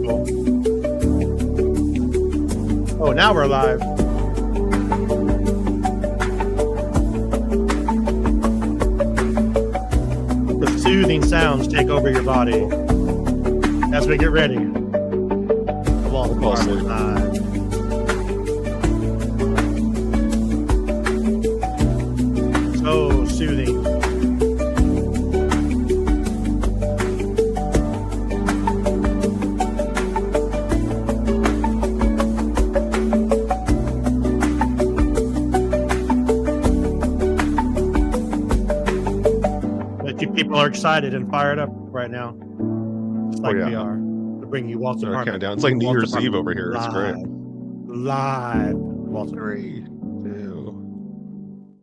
people. Oh, now we're live. The soothing sounds take over your body as we get ready. The Walt Apartment Live. So soothing. People are excited and fired up right now, just like we are, to bring you Walt's Apartment. It's like New Year's Eve over here. It's great. Live. Walt's 3, 2.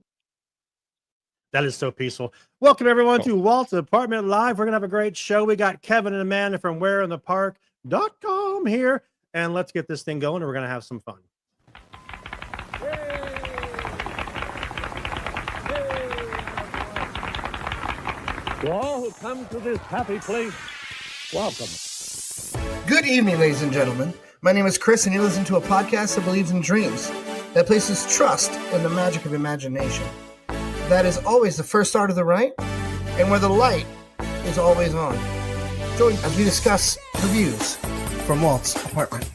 That is so peaceful. Welcome everyone to Walt's Apartment Live. We're gonna have a great show. We got Kevin and Amanda from whereinthepark.com here, and let's get this thing going. And we're gonna have some fun. To all who come to this happy place, welcome. Good evening, ladies and gentlemen. My name is Chris, and you listen to a podcast that believes in dreams, that places trust in the magic of imagination. That is always the first start of the right, and where the light is always on. Join as we discuss reviews from Walt's Apartment.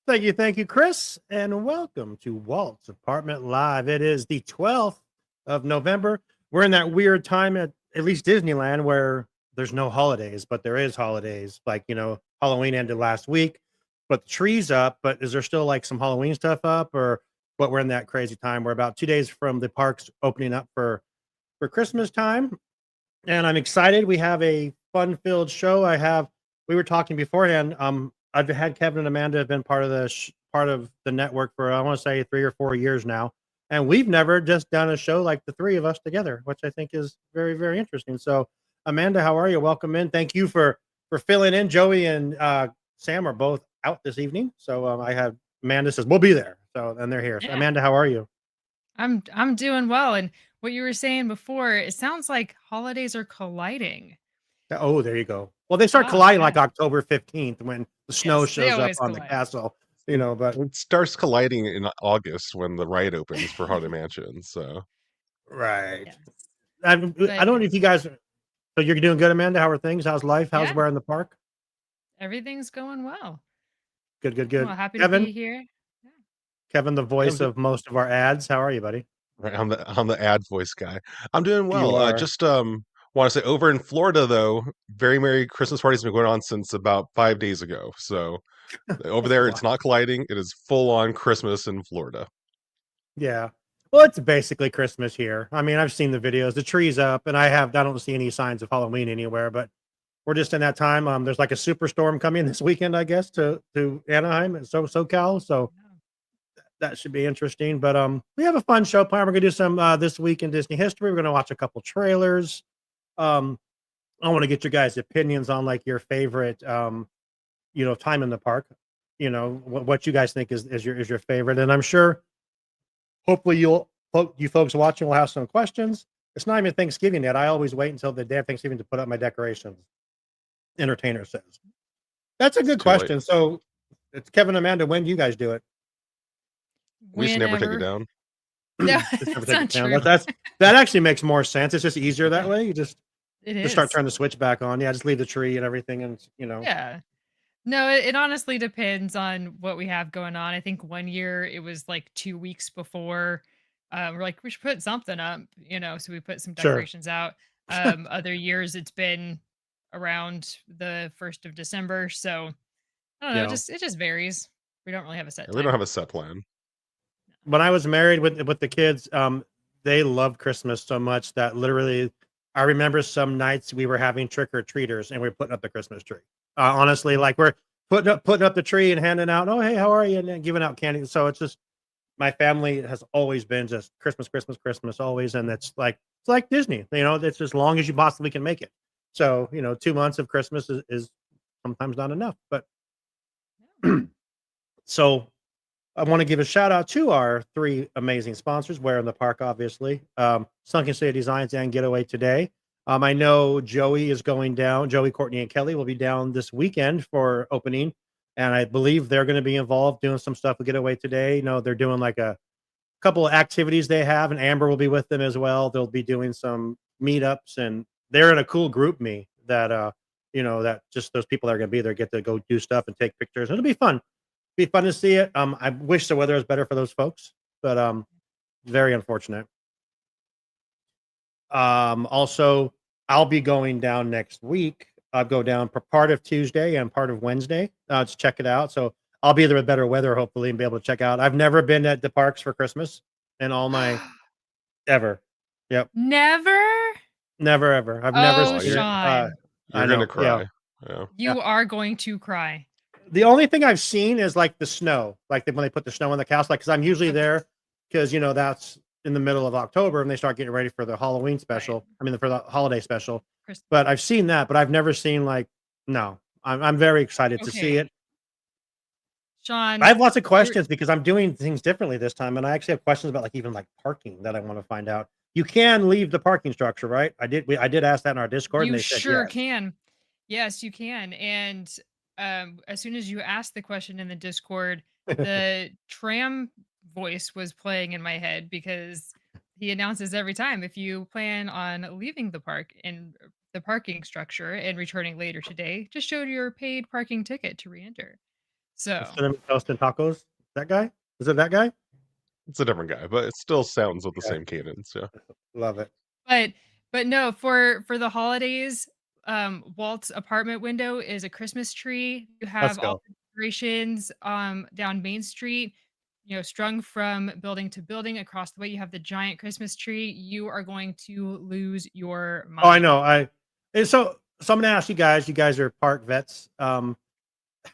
Thank you, Chris, and welcome to Walt's Apartment Live. It is the 12th of November. We're in that weird time at least Disneyland where there's no holidays, but there is holidays. Like, Halloween ended last week, but the tree's up. But is there still like some Halloween stuff up, or what? We're in that crazy time. We're about 2 days from the parks opening up for Christmas time, and I'm excited. We have a fun-filled show. We were talking beforehand. I've had Kevin and Amanda have been part of the network for, I want to say, 3 or 4 years now. And we've never just done a show like the three of us together, which I think is very, very interesting. So Amanda, how are you? Welcome in. Thank you for filling in. Joey and Sam are both out this evening. So I have Amanda says, we'll be there. So, and they're here. So, Amanda, how are you? I'm doing well. And what you were saying before, it sounds like holidays are colliding. Oh, there you go. Well, they start colliding like October 15th when the snow shows up on the castle, but it starts colliding in August when the ride opens for Haunted Mansion. So, right. Yes. I don't know if you guys, so you're doing good, Amanda. How are things? How's life? How's Where in the Park? Everything's going well. Good. Well, happy to be here. Yeah. Kevin, the voice of most of our ads. How are you, buddy? Right, I'm the ad voice guy. I'm doing well. Just want to say, over in Florida, though, very Merry Christmas party's been going on since about 5 days ago. So over there, it's not colliding. It is full on Christmas in Florida. Yeah. Well, it's basically Christmas here. I mean, I've seen the videos. The tree's up, and I don't see any signs of Halloween anywhere, but we're just in that time. There's like a superstorm coming this weekend, I guess, to Anaheim and SoCal. So that should be interesting. But we have a fun show planned. We're gonna do some this week in Disney history. We're gonna watch a couple trailers. I want to get your guys' opinions on like your favorite time in the park. What you guys think is your favorite. And I'm sure hopefully you folks watching will have some questions. It's not even Thanksgiving yet. I always wait until the day of Thanksgiving to put up my decorations. Entertainer says. That's a good question. So it's Kevin and Amanda. When do you guys do it? We should never take it down. No, it's not true. That actually makes more sense. It's just easier that way. You just start turning the switch back on. Yeah, just leave the tree and everything, and Yeah. No, it honestly depends on what we have going on. I think one year it was like 2 weeks before. We're like, we should put something up, so we put some decorations out. Other years it's been around the 1st of December. So I don't know, it just varies. We don't really have a set time. We don't have a set plan. When I was married with the kids, they loved Christmas so much that literally I remember some nights we were having trick-or-treaters and we were putting up the Christmas tree. Honestly, like we're putting up the tree and handing out, oh, hey, how are you? And then giving out candy. So it's just, my family has always been just Christmas always. And it's like Disney, it's as long as you possibly can make it. So, 2 months of Christmas is sometimes not enough, but so I want to give a shout out to our three amazing sponsors. Where in the Park, obviously, Sunken City Designs and Getaway Today. I know Joey is going down. Joey, Courtney, and Kelly will be down this weekend for opening, and I believe they're going to be involved doing some stuff with Getaway Today. You know, they're doing like a couple of activities they have, and Amber will be with them as well. They'll be doing some meetups, and they're in a cool group me that that just those people that are going to be there get to go do stuff and take pictures. It'll be fun. Be fun to see it. I wish the weather was better for those folks, but very unfortunate. Also, I'll be going down next week. I'll go down for part of Tuesday and part of Wednesday to check it out. So I'll be there with better weather, hopefully, and be able to check out. I've never been at the parks for Christmas in all my ever. Yep, Never? never ever. I've never Oh, Oh, seen it. Sean. I you're gonna know. Yeah, cry. Yeah. yeah. You are going to cry. The only thing I've seen is like the snow, like when they put the snow on the cows. Like, because I'm usually Okay. there because that's in the middle of October and they start getting ready for the Halloween special. Right. I mean, for the holiday special. Chris- But I've seen that, but I've never seen like no. I'm very excited to see Okay. it. Sean, I have lots of you're questions because I'm doing things differently this time, and I actually have questions about like even like parking that I want to find out. You can leave the parking structure, right? I did ask that in our Discord, and you they said sure yes. can. Yes, you can. And as soon as you asked the question in the Discord, the tram voice was playing in my head because he announces every time if you plan on leaving the park in the parking structure and returning later today, just show your paid parking ticket to re-enter. So Cinnamon toast and tacos. That guy? Is it that guy? It's a different guy, but it still sounds with the Okay, same cadence. Yeah. love it. But no, for the holidays, Walt's apartment window is a Christmas tree. You Let's have all go. the decorations down Main Street, strung from building to building across the way. You have the giant Christmas tree. You are going to lose your Oh, I mind. know. So I'm gonna ask you guys. You guys are park vets.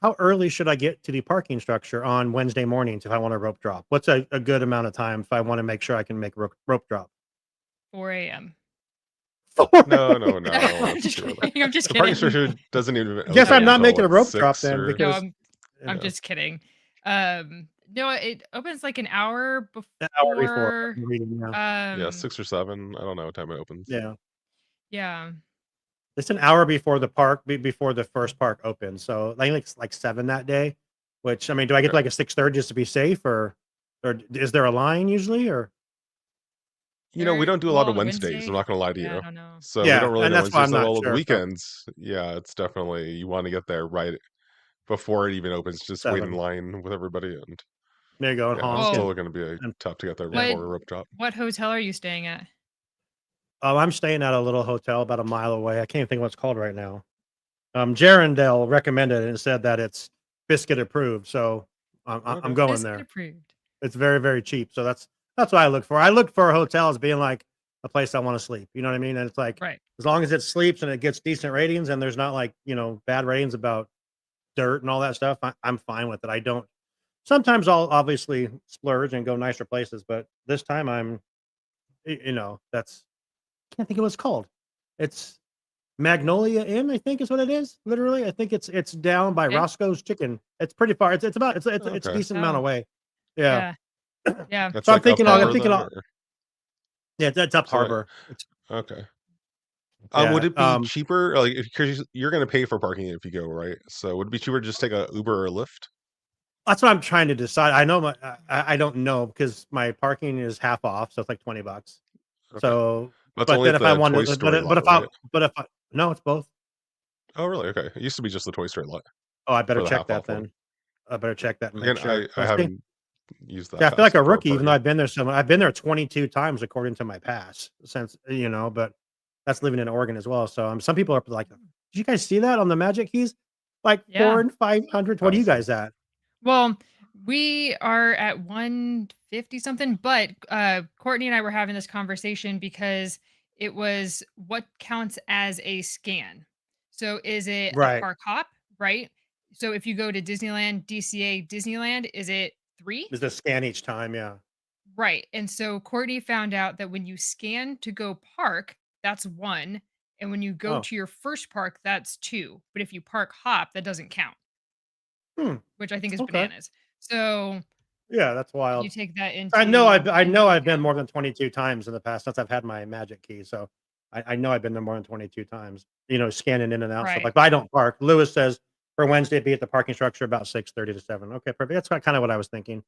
How early should I get to the parking structure on Wednesday mornings if I want a rope drop? What's a good amount of time if I want to make sure I can make rope drop? 4 a.m. No, No, I'm that's just too early. kidding. I'm just The parking kidding. structure doesn't even Guess open I'm not Yeah. making until a like rope drop 6 then or No, because I'm just kidding. No, it opens like an hour an hour before before. I'm reading now. yeah, Um, 6 or 7. I don't know what time it opens. Yeah, yeah. it's an hour before the park before the first park opens. So I think it's like 7 that day. Which I mean, do I get to Okay. like a 6:30 just to be safe, or is there a line usually, or We don't do a Well, lot of on a Wednesdays. I'm Wednesday? not gonna lie to Yeah, I you. don't know. So we yeah, don't really and know that's why Wednesdays I'm that not well. The sure. So weekends, yeah, it's definitely you want to get there right before it even opens. Just wait in 7. line with everybody, and There you go, and yeah, it's honk Well, still gonna be and tough to get there yeah. what before a rope drop. hotel are you staying at? Oh, I'm staying at a little hotel about a mile away. I can't even think what it's called right now. Jarendale recommended it and said that it's biscuit approved, so I'm Okay. going Biscuit there. approved. It's very, very cheap, so that's what I look for. I look for a hotel as being like a place I want to sleep. You know what I mean? And it's like Right. as long as it sleeps and it gets decent ratings, and there's not like bad ratings about dirt and all that stuff. I'm fine with it. I don't. Sometimes I'll obviously splurge and go nicer places, but this time that's can't think of what it's called. It's Magnolia Inn, I think is what it is. Literally, I think it's down by Okay. Roscoe's Chicken. It's pretty far. It's a Okay. decent amount Oh, away. Yeah. yeah. Yeah. That's So I'm like up thinking. I'm So harbor thinking. then, or Yeah, that's up so. harbor. It's, Okay. Would yeah. it be cheaper? Like, because you're gonna pay for parking if you go, right? So would it be cheaper to just take a Uber or a Lyft? That's what I'm trying to decide. I know I don't know because my parking is half off, so it's like $20. Okay. So, That's but only then at if I the wanted, Toy Story lot, right? no, it's both. Oh, really? Okay. It used to be just the Toy Story lot Oh, I better for the check half that off one. then. I better check that and make Again, sure. I See, haven't used yeah, that I feel like fast a for rookie, even though parking. I've been there 22 times according to my pass since, but that's living in Oregon as well. So some people are like, did you guys see that on the Magic Keys? Like Yeah. 4 and 500. What are you Awesome. guys at? Well, we are at 150 something, but Courtney and I were having this conversation because it was what counts as a scan. So is it a Right. park hop, right? So if you go to Disneyland, DCA Disneyland, is it 3? Is the scan each time? Yeah. Right. And so Courtney found out that when you scan to go park, that's 1. And when you go Oh, to your first park, that's 2. But if you park hop, that doesn't count, hmm. which I think is Okay. bananas. So Yeah, that's wild. You take that into. I know I've been more than 22 times in the past since I've had my Magic Key. So I know I've been there more than 22 times. Scanning in and out stuff Right. like. But I don't park. Lewis says for Wednesday, be at the parking structure about 6:30 to 7. Okay, perfect. That's kind of what I was thinking.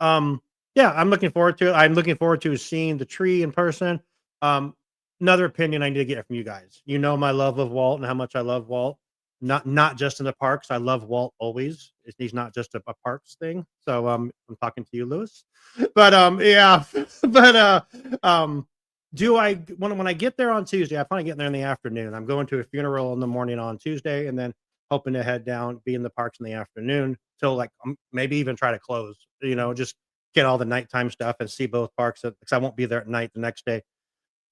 Yeah, I'm looking forward to it. I'm looking forward to seeing the tree in person. Another opinion I need to get from you guys. You know my love of Walt and how much I love Walt. Not just in the parks. I love Walt always. He's not just a parks thing. So I'm talking to you, Lewis. But yeah. But do I when I get there on Tuesday? I plan on getting there in the afternoon. I'm going to a funeral in the morning on Tuesday, and then hoping to head down, be in the parks in the afternoon till like maybe even try to close. Just get all the nighttime stuff and see both parks because I won't be there at night the next day.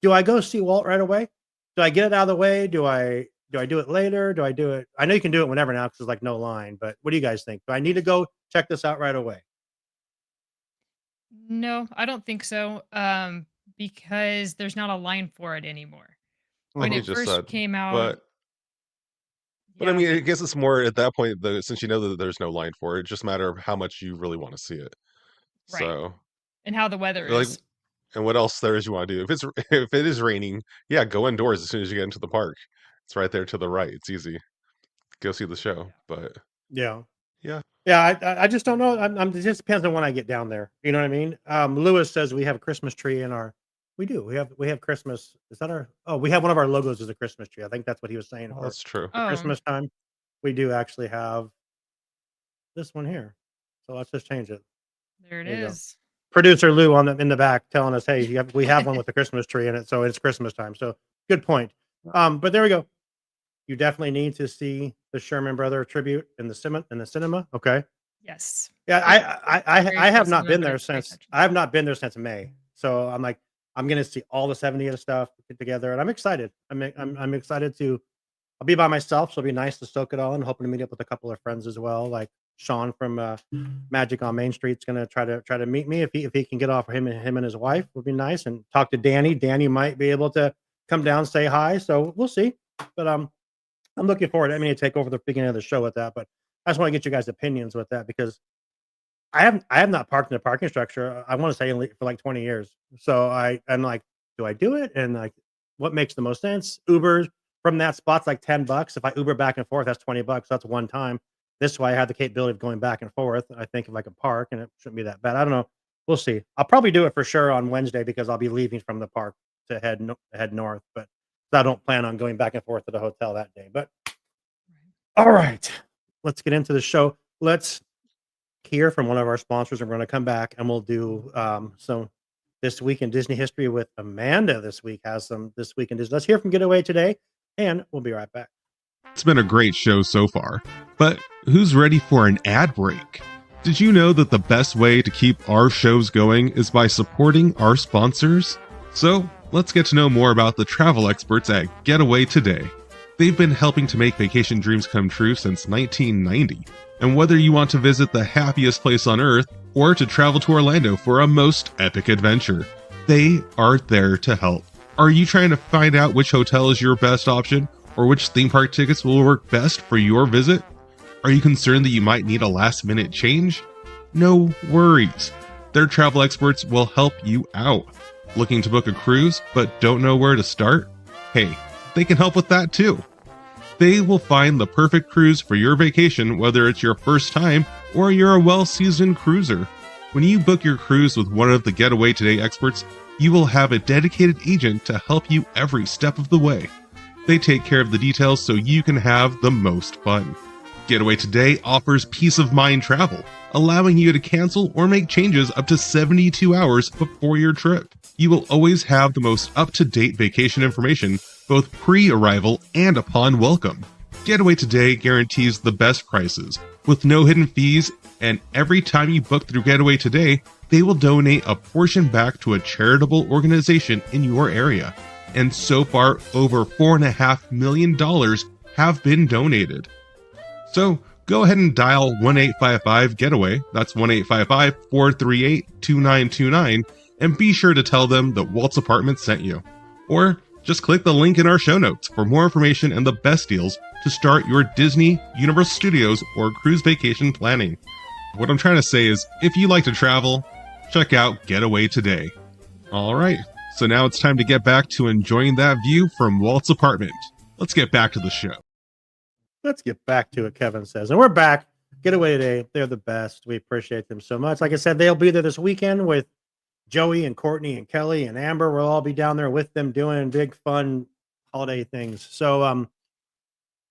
Do I go see Walt right away? Do I get it out of the way? Do I do it later? Do I do it? I know you can do it whenever now because there's like no line, but what do you guys think? Do I need to go check this out right away? No, I don't think so. Because there's not a line for it anymore. When Like you it just first said. came out, But I yeah, mean, I guess it's more at that point, though, since you know that there's no line for it, it's just a matter of how much you really want to see it. right. So, And how the weather like, is. and what else there is you want to do? If it's if it is raining, yeah, go indoors as soon as you get into the park. It's right there to the right. It's easy. Go see the show. But Yeah. yeah, Yeah, I just don't know. It just depends on when I get down there. You know what I mean? Lewis says we have a Christmas tree in our. We do. We have Christmas. Is that our? Oh, we have one of our logos as a Christmas tree. I think that's what he was saying well, for that's true. Oh, Christmas time. We do actually have this one here. So let's just change it. there it There you go. is. Producer Lou in the back telling us, hey, we have one with the Christmas tree in it, so it's Christmas time. So good point. But there we go. You definitely need to see the Sherman Brother tribute in the cinema. Okay. Yes. Yeah, Very I have close not to been them, but there it's great since touch. I have not been there since May. So I'm like, I'm gonna see all the 70th stuff put together, and I'm excited. I'm excited to. I'll be by myself, so it'll be nice to soak it all in. Hoping to meet up with a couple of friends as well, like Sean from Magic on Main Street's gonna try to meet me if he can get off him and his wife would be nice, and talk to Danny. Danny might be able to come down say hi, so we'll see. But I'm looking forward. I mean, to take over the beginning of the show with that, but I just want to get you guys' opinions with that because I have not parked in a parking structure. I want to say for like 20 years. So I'm like, do I do it? And like, what makes the most sense? Uber from that spot's like $10. If I Uber back and forth, that's $20. That's one time. This way, I have the capability of going back and forth. I think if I could park, and it shouldn't be that bad. I don't know. We'll see. I'll probably do it for sure on Wednesday because I'll be leaving from the park to head north. But I don't plan on going back and forth to the hotel that day. But all right, let's get into the show. Let's hear from one of our sponsors, and we're going to come back and we'll do some this week in Disney history with Amanda. This week has some this week in Disney. Let's hear from Getaway today, and we'll be right back. It's been a great show so far, but who's ready for an ad break? Did you know that the best way to keep our shows going is by supporting our sponsors? So let's get to know more about the travel experts at Getaway today. They've been helping to make vacation dreams come true since 1990. And whether you want to visit the happiest place on earth or to travel to Orlando for a most epic adventure, they are there to help. Are you trying to find out which hotel is your best option or which theme park tickets will work best for your visit? Are you concerned that you might need a last-minute change? No worries. Their travel experts will help you out. Looking to book a cruise but don't know where to start? Hey, they can help with that too. They will find the perfect cruise for your vacation, whether it's your first time or you're a well-seasoned cruiser. When you book your cruise with one of the Getaway Today experts, you will have a dedicated agent to help you every step of the way. They take care of the details so you can have the most fun. Getaway Today offers peace of mind travel, allowing you to cancel or make changes up to 72 hours before your trip. You will always have the most up-to-date vacation information, both pre-arrival and upon welcome. Getaway Today guarantees the best prices, with no hidden fees, and every time you book through Getaway Today, they will donate a portion back to a charitable organization in your area. And so far, over $4.5 million have been donated. So go ahead and dial 1-855-GETAWAY, that's 1-855-438-2929, and be sure to tell them that Walt's Apartment sent you. Or just click the link in our show notes for more information and the best deals to start your Disney, Universal Studios, or cruise vacation planning. What I'm trying to say is, if you like to travel, check out Getaway today. All right, so now it's time to get back to enjoying that view from Walt's apartment. Let's get back to the show. Let's get back to it, Kevin says. And we're back. Getaway today. They're the best. We appreciate them so much. Like I said, they'll be there this weekend with Joey and Courtney and Kelly and Amber. We'll all be down there with them doing big, fun holiday things. So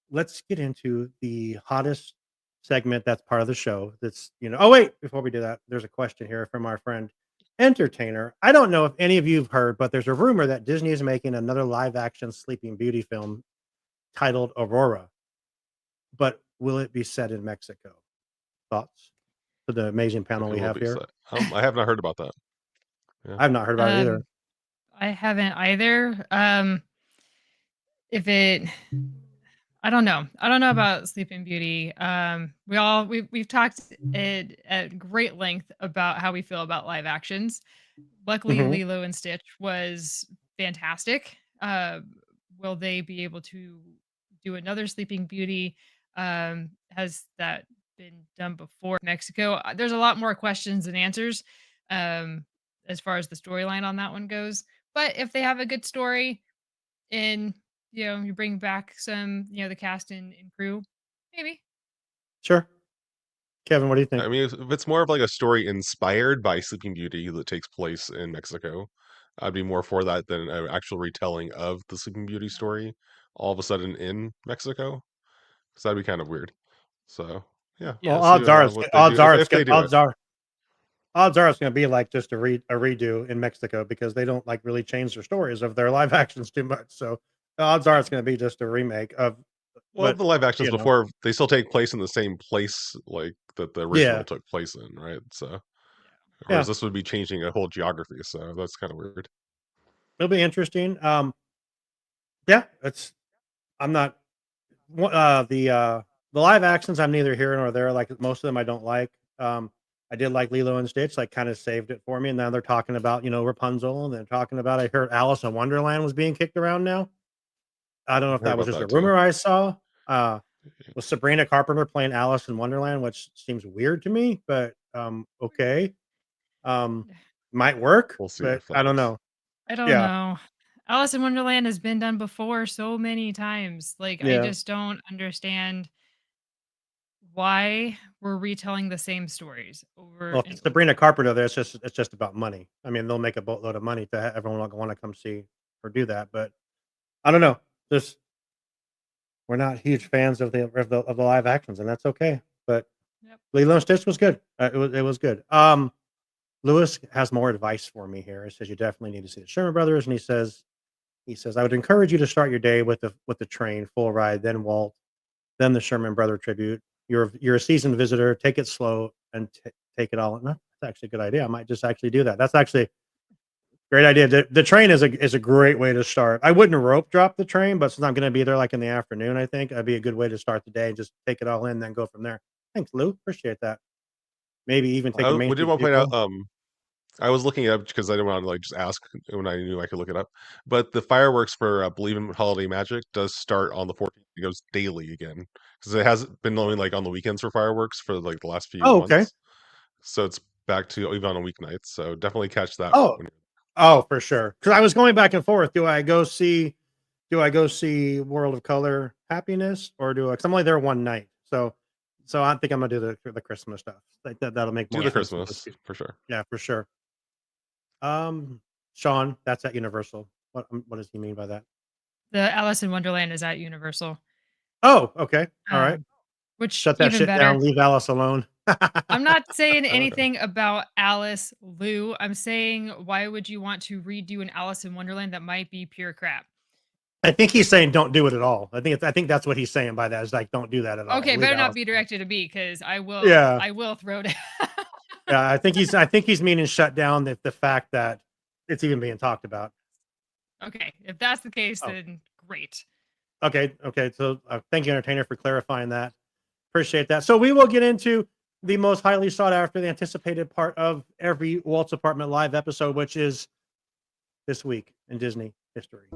let's get into the hottest segment that's part of the show. That's, oh, wait, before we do that, there's a question here from our friend Entertainer. I don't know if any of you have heard, but there's a rumor that Disney is making another live action Sleeping Beauty film titled Aurora. But will it be set in Mexico? Thoughts for the amazing panel we have here? I have not heard about that. Yeah. I've not heard about it either. I haven't either. I don't know. I don't know about Sleeping Beauty. We've talked at great length about how we feel about live actions. Luckily, Lilo and Stitch was fantastic. Will they be able to do another Sleeping Beauty? Has that been done before Mexico? There's a lot more questions than answers as far as the storyline on that one goes. But if they have a good story and you bring back some, the cast and crew, maybe. Sure. Kevin, what do you think? I mean, if it's more of like a story inspired by Sleeping Beauty that takes place in Mexico, I'd be more for that than an actual retelling of the Sleeping Beauty story all of a sudden in Mexico. Because that'd be kind of weird. So, yeah. Well, odds are it's going to be like just a redo in Mexico because they don't like really change their stories of their live actions too much. So the odds are it's going to be just a remake of. Well, the live actions before they still take place in the same place like that the original took place in, right? So, whereas this would be changing a whole geography. So that's kind of weird. It'll be interesting. Yeah, I'm not the live actions. I'm neither here nor there. Like most of them, I don't like. I did like Lilo and Stitch, like kind of saved it for me. And now they're talking about, Rapunzel, and they're talking about, I heard Alice in Wonderland was being kicked around now. I don't know if that was just a rumor I saw. Was Sabrina Carpenter playing Alice in Wonderland, which seems weird to me, but okay. Might work, we'll see, but I don't know. I don't know. Alice in Wonderland has been done before so many times. Like, I just don't understand why we're retelling the same stories over. Well, Sabrina Carpenter, it's just about money. I mean, they'll make a boatload of money to have everyone want to come see her do that, but I don't know. We're not huge fans of the live actions, and that's okay. But Lilo and Stitch was good. It was good. Lewis has more advice for me here. He says you definitely need to see the Sherman Brothers, and he says I would encourage you to start your day with the train full ride, then Walt, then the Sherman Brother tribute. You're a seasoned visitor. Take it slow and take it all. No, that's actually a good idea. I might just actually do that. That's actually a great idea. The train is a great way to start. I wouldn't rope drop the train, but since I'm going to be there like in the afternoon, I think that'd be a good way to start the day and just take it all in, then go from there. Thanks, Lou. Appreciate that. Maybe even take a main. We did want to point out. I was looking it up because I didn't want to just ask when I knew I could look it up. But the fireworks for Believe in Holiday Magic does start on the 14th. It goes daily again because it hasn't been only like on the weekends for fireworks for like the last few months. Okay. So it's back to even on weeknights. So definitely catch that. Oh, for sure. Because I was going back and forth. Do I go see World of Color Happiness or because I'm only there one night. So I think I'm gonna do the Christmas stuff. Like that'll make more sense. Do the Christmas for sure. Yeah, for sure. Sean, that's at Universal. What does he mean by that? The Alice in Wonderland is at Universal. Oh, okay. All right. Which shut that shit down. Leave Alice alone. I'm not saying anything about Alice, Lou. I'm saying, why would you want to redo an Alice in Wonderland that might be pure crap? I think he's saying don't do it at all. I think that's what he's saying by that. Is like don't do that at all. Okay, better not be directed to me because I will. Yeah, I will throw it. Yeah, I think he's meaning shut down the fact that it's even being talked about. Okay, if that's the case, then great. Okay. So thank you, Entertainer, for clarifying that. Appreciate that. So we will get into the most highly sought after, the anticipated part of every Walt's Apartment Live episode, which is this week in Disney history.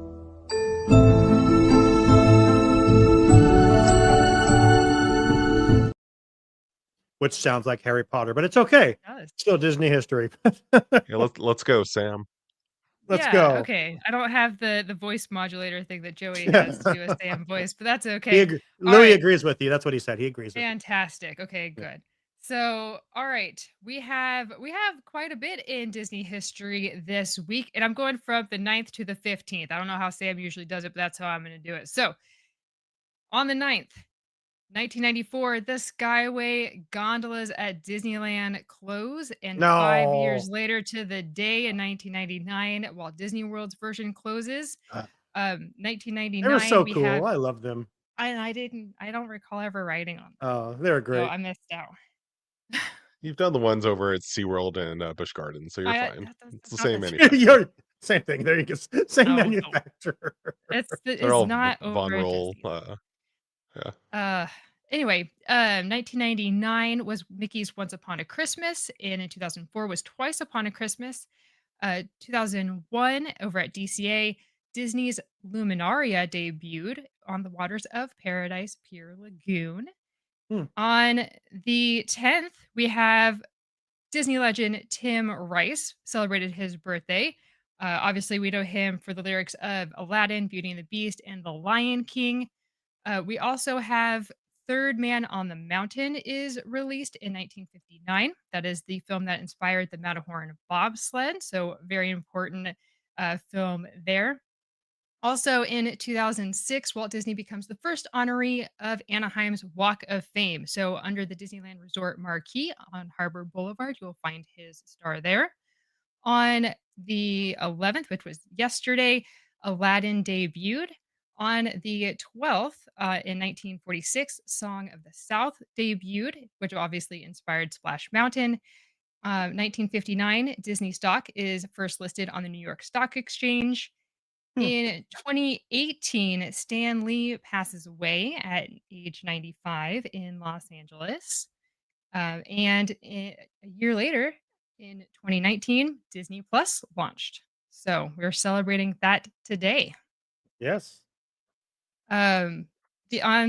which sounds like Harry Potter, but it's okay. It does. Still Disney history. Yeah, let's go, Sam. Let's Yeah, go. okay. I don't have the voice modulator thing that Joey has to do a Sam voice, but that's He okay. All Louis right. agrees with you. That's what he said. He agrees with you. Fantastic. Okay, Yeah. good. So, all right, we have quite a bit in Disney history this week, and I'm going from the 9th to the 15th. I don't know how Sam usually does it, but that's how I'm going to do it. So, on the 9th, 1994, the Skyway gondolas at Disneyland close, and 5 No. years later to the day in 1999, Walt Disney World's version closes. Uh, They were 1999, so we cool. have I love them. I don't recall ever writing on them, Oh, they were so great. I missed out. You've done the ones over at SeaWorld and Busch Gardens, so you're I fine. that's It's the not same the manufacturer. You're same thing. There you go. Same oh, no. manufacturer. They're It's all not Von over at Roll. Disney. Yeah. Anyway, 1999 was Mickey's Once Upon a Christmas, and in 2004 was Twice Upon a Christmas. 2001 over at DCA, Disney's Luminaria debuted on the waters of Paradise Pier Lagoon. Hmm. On the 10th, we have Disney legend Tim Rice celebrated his birthday. Obviously, we know him for the lyrics of Aladdin, Beauty and the Beast, and The Lion King. We also have Third Man on the Mountain is released in 1959. That is the film that inspired the Matterhorn bobsled. So, very important film there. Also in 2006, Walt Disney becomes the first honoree of Anaheim's Walk of Fame. So, under the Disneyland Resort marquee on Harbor Boulevard, you'll find his star there. On the 11th, which was yesterday, Aladdin debuted. On the 12th, in 1946, Song of the South debuted, which obviously inspired Splash Mountain. 1959, Disney stock is first listed on the New York Stock Exchange. Hmm. In 2018, Stan Lee passes away at age 95 in Los Angeles. A year later, in 2019, Disney Plus launched. So we're celebrating that today. Yes. On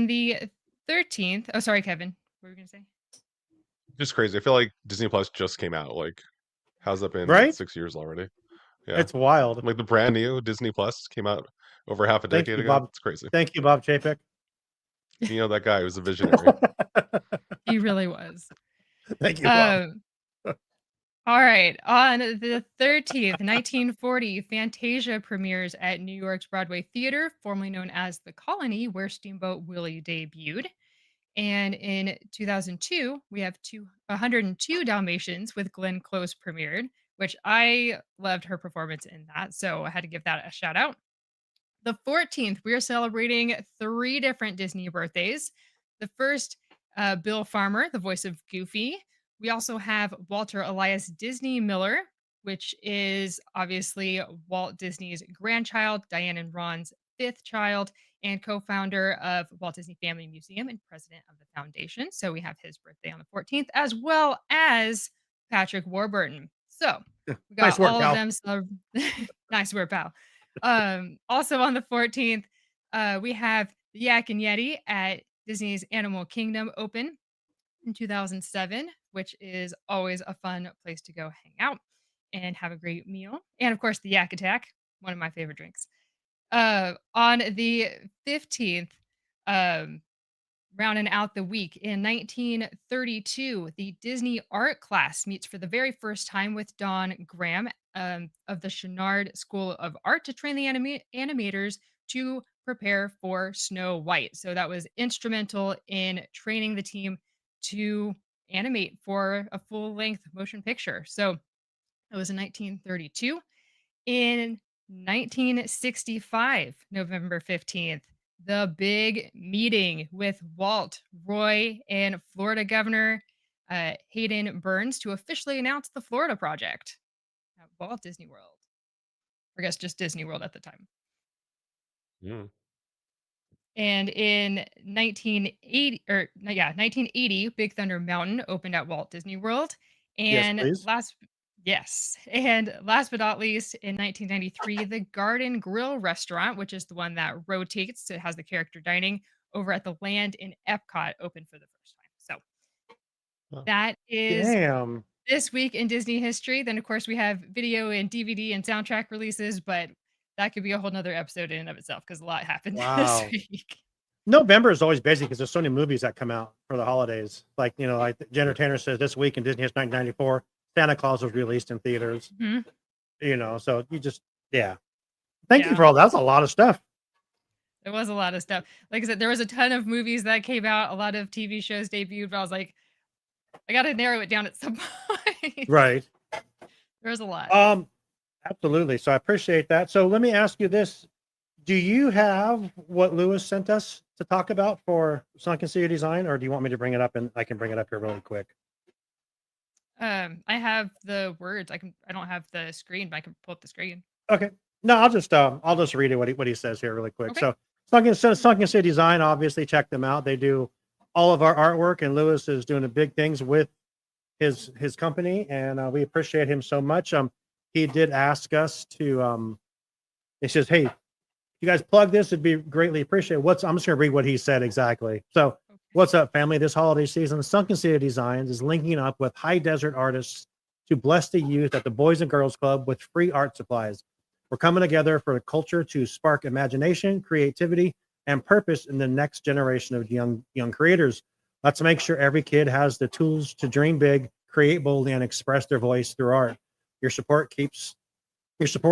the 13th. Oh, sorry, Kevin. What were you gonna say? Just crazy. I feel like Disney Plus just came out. Like, how's that been Right? 6 years already? Yeah. It's wild. Like the brand new Disney Plus came out over half a Thank decade you, ago. Bob. It's crazy. Thank you, Bob Chapek. You know that guy was a visionary. He really was. Thank you, Bob. All right. On the 13th, 1940, Fantasia premieres at New York's Broadway Theater, formerly known as The Colony, where Steamboat Willie debuted. And in 2002, we have 102 Dalmatians with Glenn Close premiered, which I loved her performance in that. So I had to give that a shout out. The 14th, we are celebrating 3 different Disney birthdays. The first, Bill Farmer, the voice of Goofy. We also have Walter Elias Disney Miller, which is obviously Walt Disney's grandchild, Diane and Ron's 5th child, and co-founder of Walt Disney Family Museum and president of the foundation. So we have his birthday on the 14th, as well as Patrick Warburton. So we Nice got work, all pal. of them. Nice work, pal. Also on the 14th, we have the Yak and Yeti at Disney's Animal Kingdom open in 2007, which is always a fun place to go hang out and have a great meal. And of course, the Yak Attack, one of my favorite drinks. On the 15th, um, rounding out the week in 1932, the Disney art class meets for the very first time with Don Graham of the Chouinard School of Art to train the animators to prepare for Snow White. So that was instrumental in training the team to animate for a full length motion picture. So it was in 1932. In 1965, November 15th, the big meeting with Walt, Roy, and Florida Governor Hayden Burns to officially announce the Florida Project at Walt Disney World. Or I guess just Disney World at the time. Mm. And in 1980, Big Thunder Mountain opened at Walt Disney World. Yes, And please. last but not least, in 1993, the Garden Grill restaurant, which is the one that rotates, it has the character dining over at the Land in Epcot, opened for the first time. So That is Damn. this week in Disney history. Then, of course, we have video and DVD and soundtrack releases, but that could be a whole nother episode in and of itself because a lot happened this Wow. week. November is always busy because there's so many movies that come out for the holidays. Like, like Jen Tanner says this week in Disney history 1994, Santa Claus was released in theaters. So you just, Thank you for all that. That's a lot of stuff. There was a lot of stuff. Like I said, there was a ton of movies that came out, a lot of TV shows debuted, but I was like, I got to narrow it down at some point. Right. There was a lot. Absolutely. So I appreciate that. So let me ask you this. Do you have what Lewis sent us to talk about for Sunken City Design, or do you want me to bring it up and I can bring it up here really quick? I have the words. I don't have the screen, but I can pull up the screen. Okay. No, I'll just read it what he says here really quick. Okay. So Sunken City Design, obviously check them out. They do all of our artwork, and Lewis is doing the big things with his company, and we appreciate him so much. He did ask us to he says, hey, you guys plug this, it'd be greatly appreciated. I'm just gonna read what he said exactly. So what's up, family? This holiday season, Sunken City Designs is linking up with high desert artists to bless the youth at the Boys and Girls Club with free art supplies. We're coming together for a culture to spark imagination, creativity, and purpose in the next generation of young creators. Let's make sure every kid has the tools to dream big, create boldly, and express their voice through art. Your support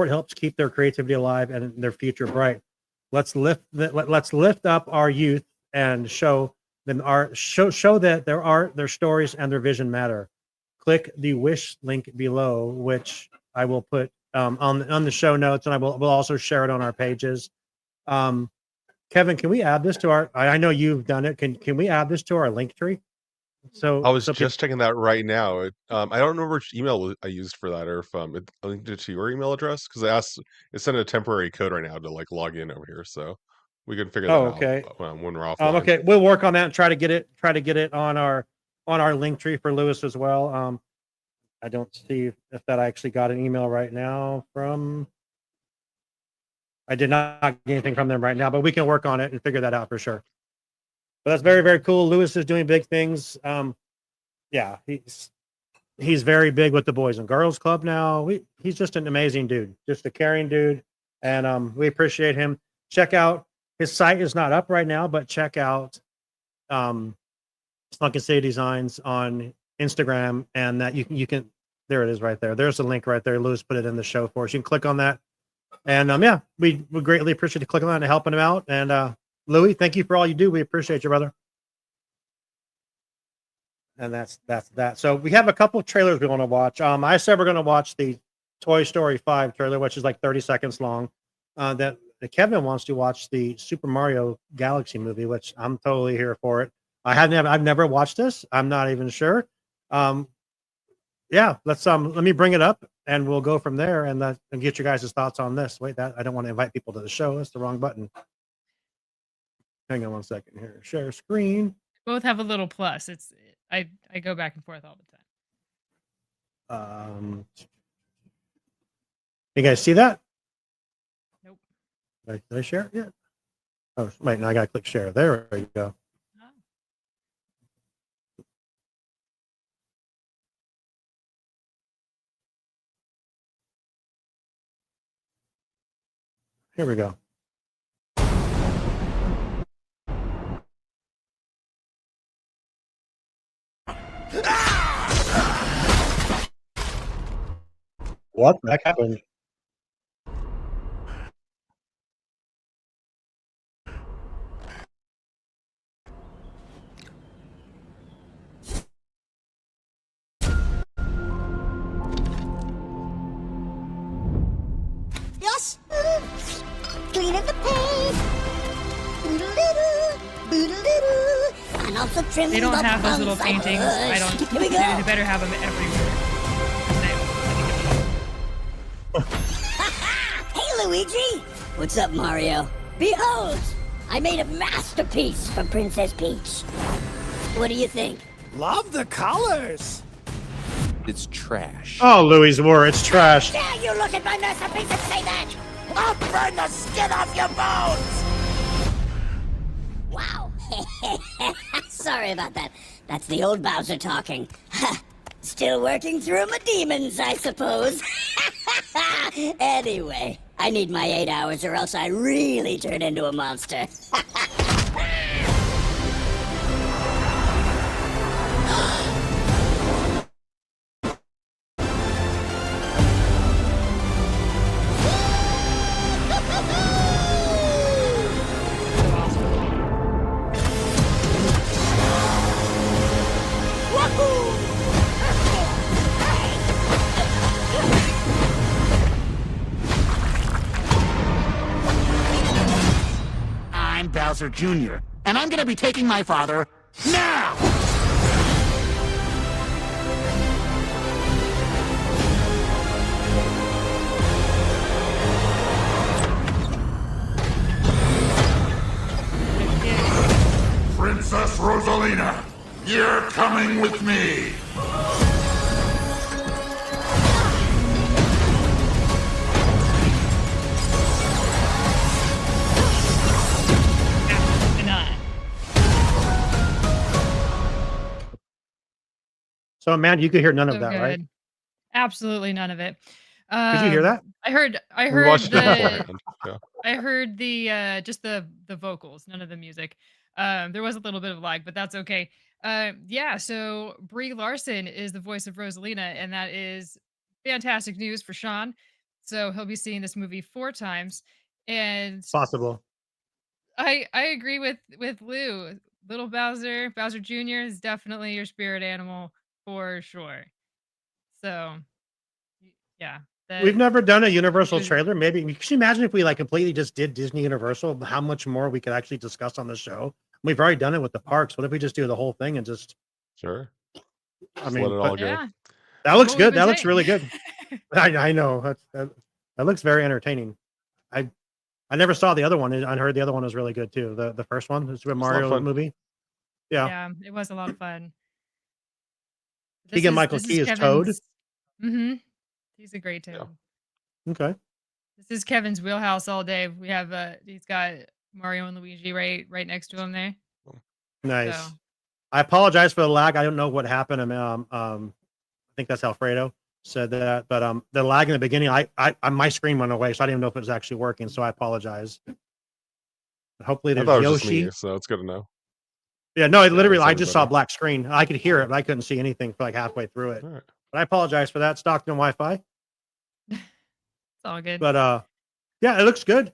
helps keep their creativity alive and their future bright. Let's lift up our youth and show them art. Show that their art, their stories, and their vision matter. Click the wish link below, which I will put on the show notes, and we'll also share it on our pages. Kevin, can we add this to our? I know you've done it. Can we add this to our link tree? So I was just checking that right now. I don't know which email I used for that, or if I linked it to your email address, because it sent a temporary code right now to like log in over here, so we can figure that out when we're offline. Okay, we'll work on that and try to get it on our link tree for Lewis as well. I don't see if that I actually got an email right now from. I did not get anything from them right now, but we can work on it and figure that out for sure. But that's very, very cool. Lewis is doing big things. He's very big with the Boys and Girls Club now. He's just an amazing dude, just a caring dude, and we appreciate him. Check out his site is not up right now, but check out Sunken City Designs on Instagram, and that you can. There it is, right there. There's a link right there. Lewis put it in the show for us. You can click on that, and we greatly appreciate you clicking on it and helping him out. And Louis, thank you for all you do. We appreciate you, brother. And that's that. So we have a couple of trailers we want to watch. I said we're going to watch the Toy Story 5 trailer, which is like 30 seconds long. That Kevin wants to watch the Super Mario Galaxy movie, which I'm totally here for it. I've never watched this. I'm not even sure. Let's let me bring it up and we'll go from there and get your guys' thoughts on this. Wait, I don't want to invite people to the show. That's the wrong button. Hang on one second here. Share screen. Both have a little plus. I go back and forth all the time. You guys see that? Nope. Did I share it yet? Oh, wait, now I gotta click share. There we go. Here we go. What the heck happened? Yes. Clean up the paint. And also trim. They don't have those little paintings. I don't. Here we go. They better have them everywhere. Hey, Luigi. What's up, Mario? Behold, I made a masterpiece for Princess Peach. What do you think? Love the colors. It's trash. Oh, Louis War, it's trash. Dare you look at my masterpiece and say that? I'll burn the skin off your bones. Wow. Sorry. sorry about that. That's the old Bowser talking. Still working through my demons, I suppose. Anyway, I need my 8 hours or else I really turn into a monster. I'm Bowser Jr., and I'm gonna be taking my father now! Princess Rosalina, you're coming with me! So, Amanda, you could hear none of So that, right? good. Absolutely none of it. Did you hear that? I heard We watched it the beforehand. Yeah. I heard the just the vocals, none of the music. There was a little bit of lag, but that's okay. Yeah, so Brie Larson is the voice of Rosalina, and that is fantastic news for Sean. So he'll be seeing this movie 4 times. And Possible. I agree with Lou. Little Bowser Jr. is definitely your spirit animal for sure. So yeah, We've that never done a Universal was trailer. Maybe could you imagine if we like completely just did Disney Universal? How much more we could actually discuss on the show? We've already done it with the parks. What if we just do the whole thing and just? Sure. I Just let mean, it all but go. yeah, that that's looks what we've good. been That looks saying. really good. I know that looks very entertaining. I never saw the other one. I heard the other one was really good too. The first one, the Super It's a lot of Mario fun. movie. Yeah, Yeah, it was a lot of fun. Keegan Michael This Key is is Toad. Kevin's. Mhm. He's a great Yeah. Toad. Okay, This is Kevin's wheelhouse all day. We have he's got Mario and Luigi right next to him there. So nice. I apologize for the lag. I don't know what happened. I think that's Alfredo said that, but the lag in the beginning, my screen went away, so I didn't know if it was actually working. So I apologize. But hopefully, I there's thought it was just me, Yoshi. so it's good to know. Yeah, no, it Yeah, literally, that I sounded just saw better. black screen. I could hear it, but I couldn't see anything for like halfway through it. All right. But I apologize for that. Stockton Wi-Fi. it's all good. But yeah, it looks good.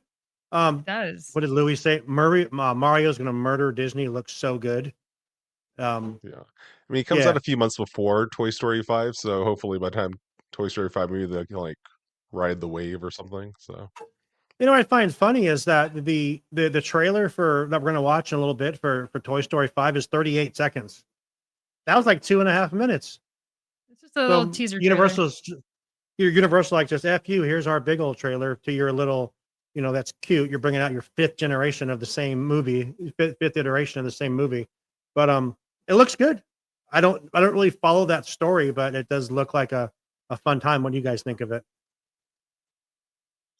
It does. What did Louis say? Mario's gonna murder Disney. Looks so good. Um, Yeah. I mean, it comes yeah. out a few months before Toy Story 5, so hopefully by the time Toy Story 5 maybe they can like ride the wave or something. So You know what I find funny is that the trailer for that we're gonna watch in a little bit for Toy Story 5 is 38 seconds. That was like 2.5 minutes. It's just a little So teaser trailer. Your Universal like just F you. Here's our big old trailer to your little, that's cute. You're bringing out your fifth generation of the same movie, fifth iteration of the same movie. But it looks good. I don't really follow that story, but it does look like a fun time. What do you guys think of it?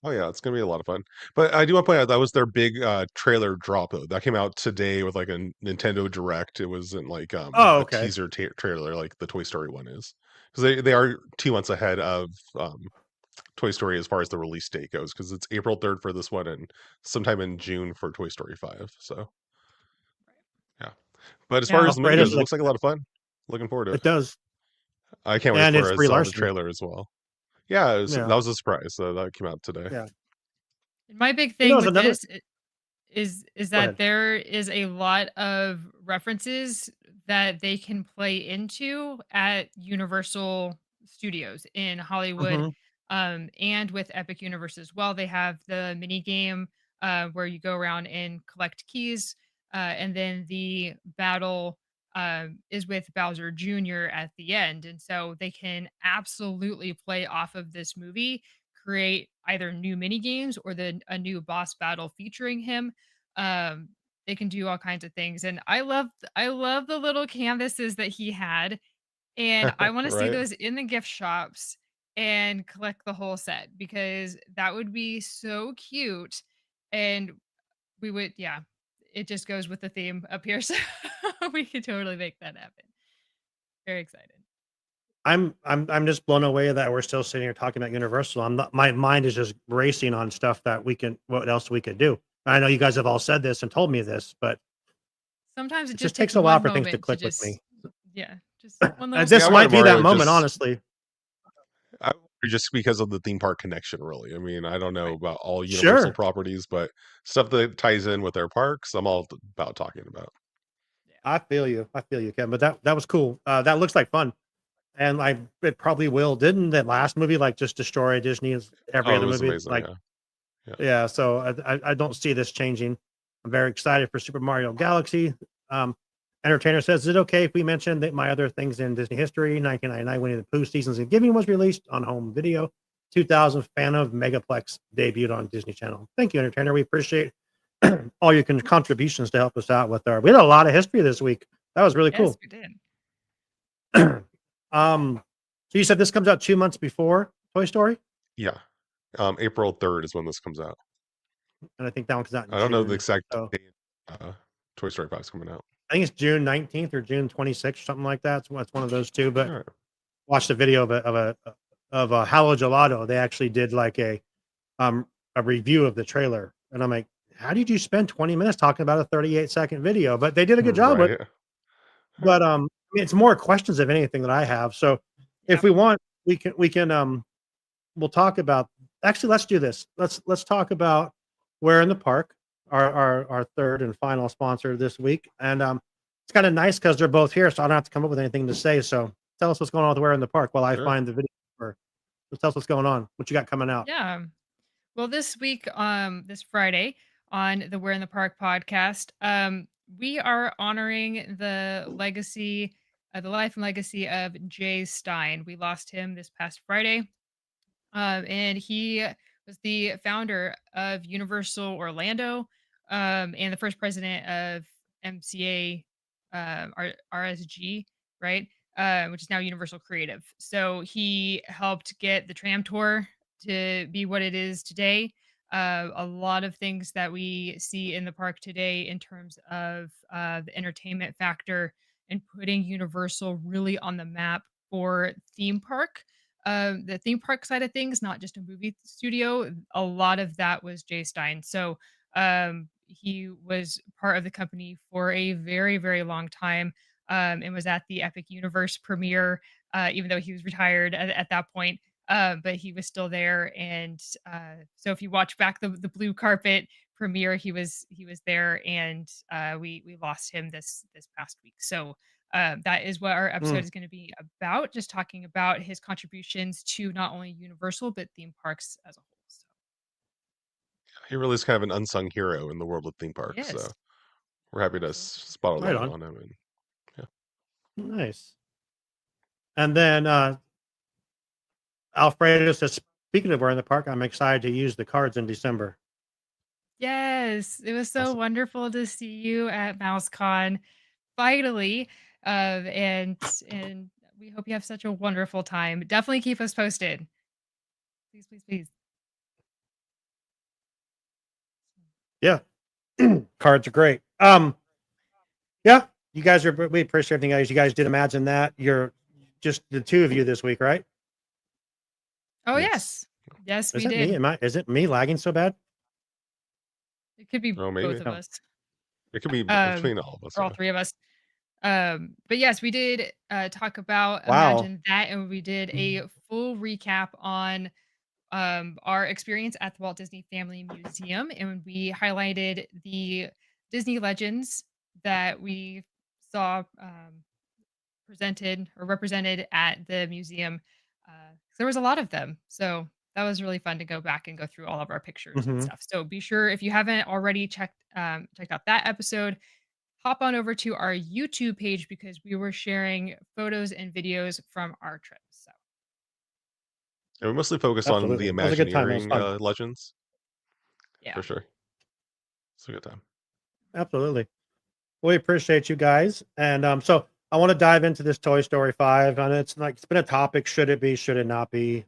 oh yeah, it's gonna be a lot of fun. But I do want to point out that was their big trailer drop though. That came out today with like a Nintendo Direct. It wasn't like Oh, a okay. teaser trailer like the Toy Story one is. Because they are 2 months ahead of Toy Story as far as the release date goes, because it's April 3rd for this one and sometime in June for Toy Story 5. So yeah. But as far Yeah. as the movie Alfredo's goes, it like, looks like a lot of fun. Looking forward to it. it does, I can't wait and for it's Brie the Larson. trailer as well. Yeah, that Yeah, was a surprise. That came out today. yeah. And my big You know, thing there's with another. this is Go that ahead. there is a lot of references that they can play into at Universal Studios in Hollywood, Hmm. and with Epic Universe as well. They have the mini game where you go around and collect keys, and then the battle is with Bowser Jr. at the end, and so they can absolutely play off of this movie, create either new mini games or then a new boss battle featuring him. Um, they can do all kinds of things, and I love the little canvases that he had, and I want to see Right? those in the gift shops and collect the whole set because that would be so cute. And we would, yeah. it just goes with the theme up here, so we could totally make that happen. Very excited. I'm just blown away that we're still sitting here talking about Universal. I'm not, my mind is just racing on stuff that what else we could do. I know you guys have all said this and told me this, but Sometimes it it just just takes takes a while one for things to moment to click with me. just yeah, just one little This I switch. might wanted be that Mario moment, honestly. just because of the theme park connection, really. I mean, I don't know Right. about all Universal Sure. properties, but stuff that ties in with their parks, I'm all about talking about. Yeah. I feel you. I feel you, Kevin. But that was cool. That looks like fun. And it probably will. Didn't that last movie like just destroy Disney's every Oh, it other was movie? amazing. Like, Yeah. Yeah. yeah. So I don't see this changing. I'm very excited for Super Mario Galaxy. Um, Entertainer says, is it okay if we mention that my other things in Disney history? 1999 Winnie the Pooh Seasons of Giving was released on home video. 2000 Fan of Megaplex debuted on Disney Channel. Thank you, Entertainer. We appreciate all your contributions to help us out with our. We had a lot of history this week. That was really Yes, cool. we did. So you said this comes out 2 months before Toy Story, Yeah. April 3rd is when this comes out. and I think that one comes out in I don't know the June. exact So date Toy Story 5 is coming out. I think it's June 19th or June 26th, something like that. It's one of those two. But All right. watched a video of a Hello Gelato. They actually did like a review of the trailer, and I'm like, how did you spend 20 minutes talking about a 38-second video? But they did a good job with it. Right. But I mean, it's more questions of anything that I have. So if we want, we can we'll talk about. Actually, let's do this. Let's talk about Where in the Park, our third and final sponsor this week, and it's kind of nice because they're both here, so I don't have to come up with anything to say. So tell us what's going on with Where in the Park while I Sure. find the video. So tell us what's going on. What you got coming out? Yeah. Well, this week, this Friday on the We're in the Park podcast, we are honoring the legacy, the life and legacy of Jay Stein. We lost him this past Friday. And he was the founder of Universal Orlando, and the first president of MCA, RSG, right? Which is now Universal Creative. So he helped get the tram tour to be what it is today. A lot of things that we see in the park today in terms of the entertainment factor and putting Universal really on the map for theme park, the theme park side of things, not just a movie studio. A lot of that was Jay Stein. So he was part of the company for a very, very long time, and was at the Epic Universe premiere, even though he was retired at that point. But he was still there, and so if you watch back the blue carpet premiere, he was there, and we lost him this past week. So that is what our episode is going to be about, just talking about his contributions to not only Universal but theme parks as a whole. So He really is kind of an unsung hero in the world of theme he parks. is. So we're happy to Absolutely. spot a Right light on. on him. And yeah. Nice. And then Alfredo says, speaking of Where in the Park, I'm excited to use the cards in December. Yes, it was so Awesome. wonderful to see you at MouseCon, finally, and we hope you have such a wonderful time. Definitely keep us posted. Please, please, please. Yeah. Cards are great. Yeah, you guys we appreciate everything, guys. You guys did imagine that. You're just the two of you this week, right? Oh, Yes. yes, we Is it me? did. Is it me lagging so bad? It could be Oh, both maybe. of us, It could be um, between all of us. or all Yeah. three of us. But yes, we did talk about Wow. Imagine That, and we did a full recap on our experience at the Walt Disney Family Museum, and we highlighted the Disney legends that we saw presented or represented at the museum. 'Cause there was a lot of them, so that was really fun to go back and go through all of our pictures and Hmm. stuff. So be sure, if you haven't already checked out that episode, hop on over to our YouTube page because we were sharing photos and videos from our trip. So And we mostly focus on the Absolutely. That was a good time. It was Imagineering fun. legends yeah. for sure. It's a good time. Absolutely. We appreciate you guys. And so I want to dive into this Toy Story 5. And it's been a topic. Should it be? Should it not be?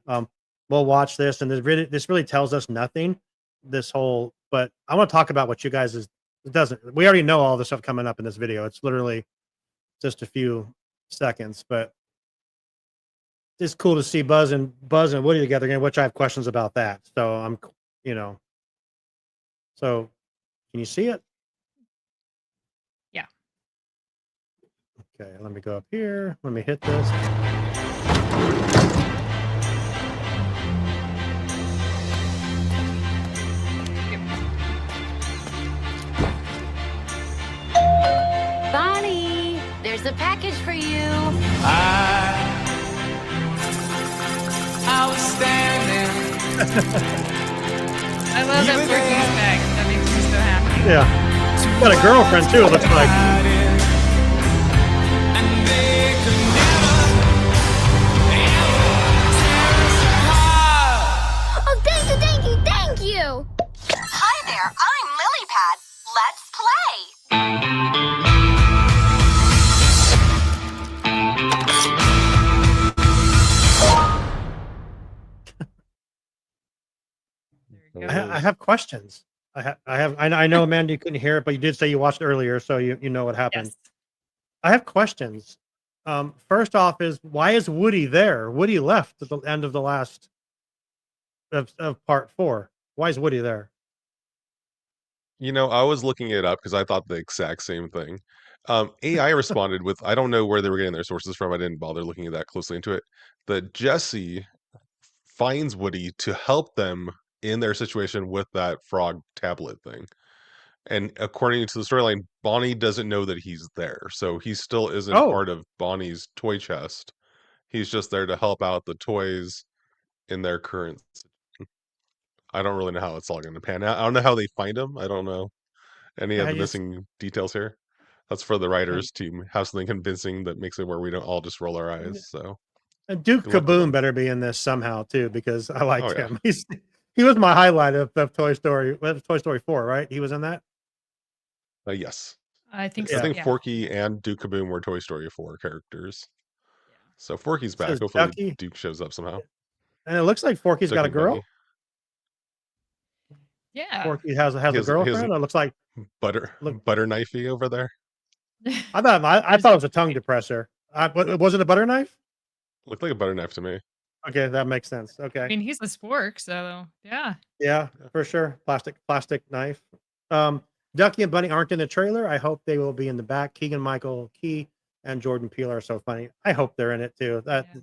We'll watch this, and this really tells us nothing. But I want to talk about what you guys' It doesn't. We already know all the stuff coming up in this video. It's literally just a few seconds, but it's cool to see Buzz and Woody together again, which I have questions about that. So I'm, you know, so can you see it? Yeah. Okay, let me go up here. Let me hit this. Bonnie, there's a package for you. I was standing. I love that Porky's back. That makes me so happy. Yeah. Got a girlfriend too, it looks like. Oh, thank you, thank you, thank you! Hi there, I'm Lilypad. Let's play! I have questions. I know, Amanda, you couldn't hear it, but you did say you watched earlier, so you know what happened. Yes. I have questions. First off, is why is Woody there? Woody left at the end of the last of part 4. Why is Woody there? You know, I was looking it up because I thought the exact same thing. AI responded with, I don't know where they were getting their sources from. I didn't bother looking that closely into it. That Jesse finds Woody to help them in their situation with that frog tablet thing. And according to the storyline, Bonnie doesn't know that he's there. So he still isn't Oh. part of Bonnie's toy chest. He's just there to help out the toys in their current. I don't really know how it's all going to pan out. I don't know how they find him. I don't know any of the missing details here. That's for the writers to have something convincing that makes it where we don't all just roll our eyes. So, and Duke good luck with Kaboom them. better be in this somehow too, because I liked Oh, yeah. him. He was my highlight of Toy Story 4, right? He was in that. Yes. I think I so. think Yeah. Forky and Duke Kaboom were Toy Story 4 characters. So Forky's back. Says Hopefully Ducky. Duke shows up somehow. And it looks like Forky's Ducky got a and girl. Bunny. Yeah. Forky has a He has girlfriend. It looks like butter knifey over there. I thought it was a tongue depressor. But was it a butter knife? Looked like a butter knife to me. Okay, that makes sense. I Okay. mean, he's a spork, so yeah. Yeah, for sure. Plastic knife. Ducky and Bunny aren't in the trailer. I hope they will be in the back. Keegan-Michael Key and Jordan Peele are so funny. I hope they're in it too. I hope so.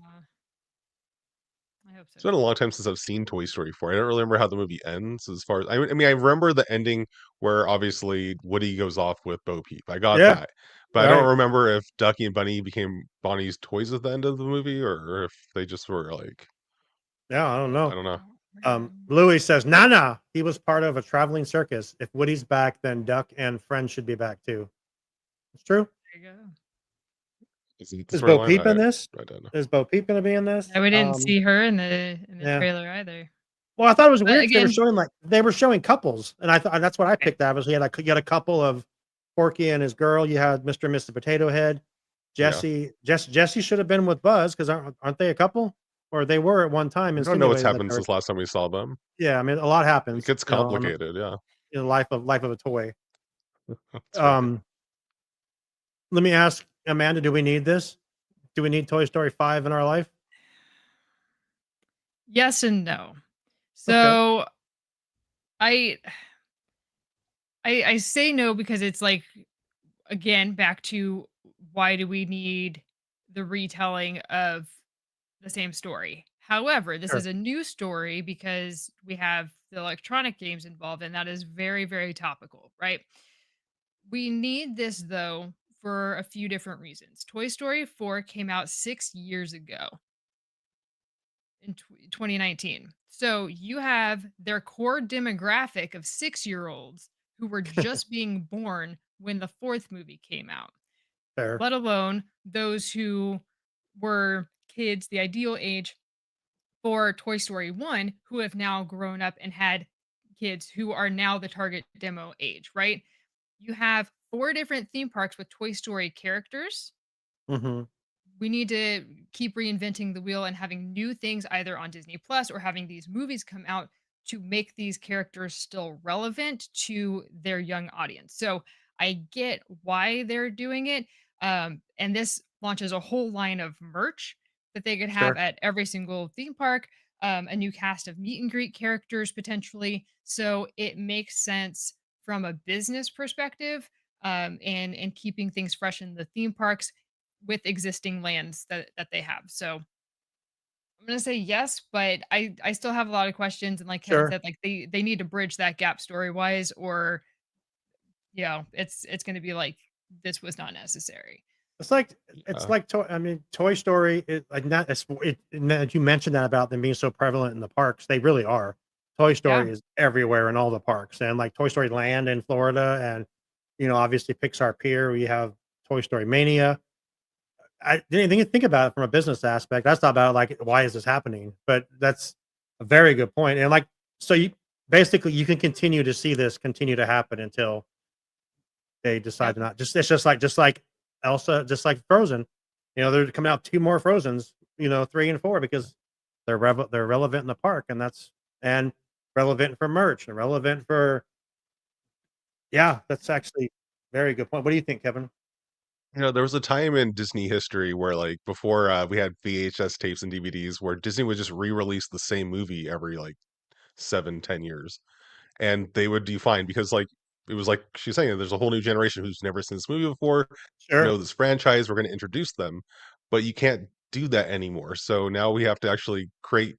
It's been a long time since I've seen Toy Story 4. I don't really remember how the movie ends as far as I mean, I remember the ending where obviously Woody goes off with Bo Peep. I got Yeah, that. But I right. don't remember if Ducky and Bunny became Bonnie's toys at the end of the movie or if they just were like, Yeah, I don't know. I don't know. Louis says, nah, he was part of a traveling circus. If Woody's back, then Duck and Friends should be back too. It's true. There you go. Is Bo Peep in I this? don't know. Is Bo Peep going to be in this? Yeah, we didn't see her in the yeah. trailer either. Well, I thought it was But weird. again, They were showing couples, and I thought that's what I picked out. Was you had a couple of Porky and his girl. You had Mr. and Mrs. Potato Head. Jesse should have been with Buzz because aren't they a couple? Or they were at one time. I don't know what's happened since last time we saw them. Yeah, I mean a lot happens. It gets complicated. Yeah, in the life of a toy. Right. Let me ask Amanda: do we need this? Do we need Toy Story 5 in our life? Yes and no. So I say no because it's like, again, back to why do we need the retelling of the same story? However, this is a new story because we have the electronic games involved, and that is very, very topical, right? We need this though for a few different reasons. Toy Story 4 came out 6 years ago in 2019. So you have their core demographic of 6-year-olds who were just being born when the 4th movie came out. Fair. Let alone those who were kids, the ideal age for Toy Story 1, who have now grown up and had kids who are now the target demo age, right? You have 4 different theme parks with Toy Story characters. Mm-hmm. We need to keep reinventing the wheel and having new things either on Disney Plus or having these movies come out to make these characters still relevant to their young audience. So I get why they're doing it. And this launches a whole line of merch that they could have Sure. at every single theme park, a new cast of meet and greet characters potentially. So it makes sense from a business perspective, and keeping things fresh in the theme parks with existing lands that they have. So I'm gonna say yes, but I still have a lot of questions, and like Kevin Sure. said, like they need to bridge that gap story wise, or it's gonna be like this was not necessary. It's like I mean, Toy Story is like not as that you mentioned that about them being so prevalent in the parks. They really are. Toy Yeah. Story is everywhere in all the parks, and like Toy Story Land in Florida, and obviously Pixar Pier. We have Toy Story Mania. I didn't even think about it from a business aspect. That's not about like why is this happening, but that's a very good point. And like, so you basically you can continue to see this continue to happen until they decide Yep. to not. It's just like Elsa, just like Frozen. They're coming out 2 more Frozens. 3 and 4 because they're relevant in the park, and relevant for merch and relevant for yeah. That's actually very good point. What do you think, Kevin? There was a time in Disney history where, like, before we had VHS tapes and DVDs, where Disney would just re-release the same movie every like 7, 10 years, and they would do fine because, like, it was like she's saying, there's a whole new generation who's never seen this movie before, Sure. this franchise. We're going to introduce them, but you can't do that anymore. So now we have to actually create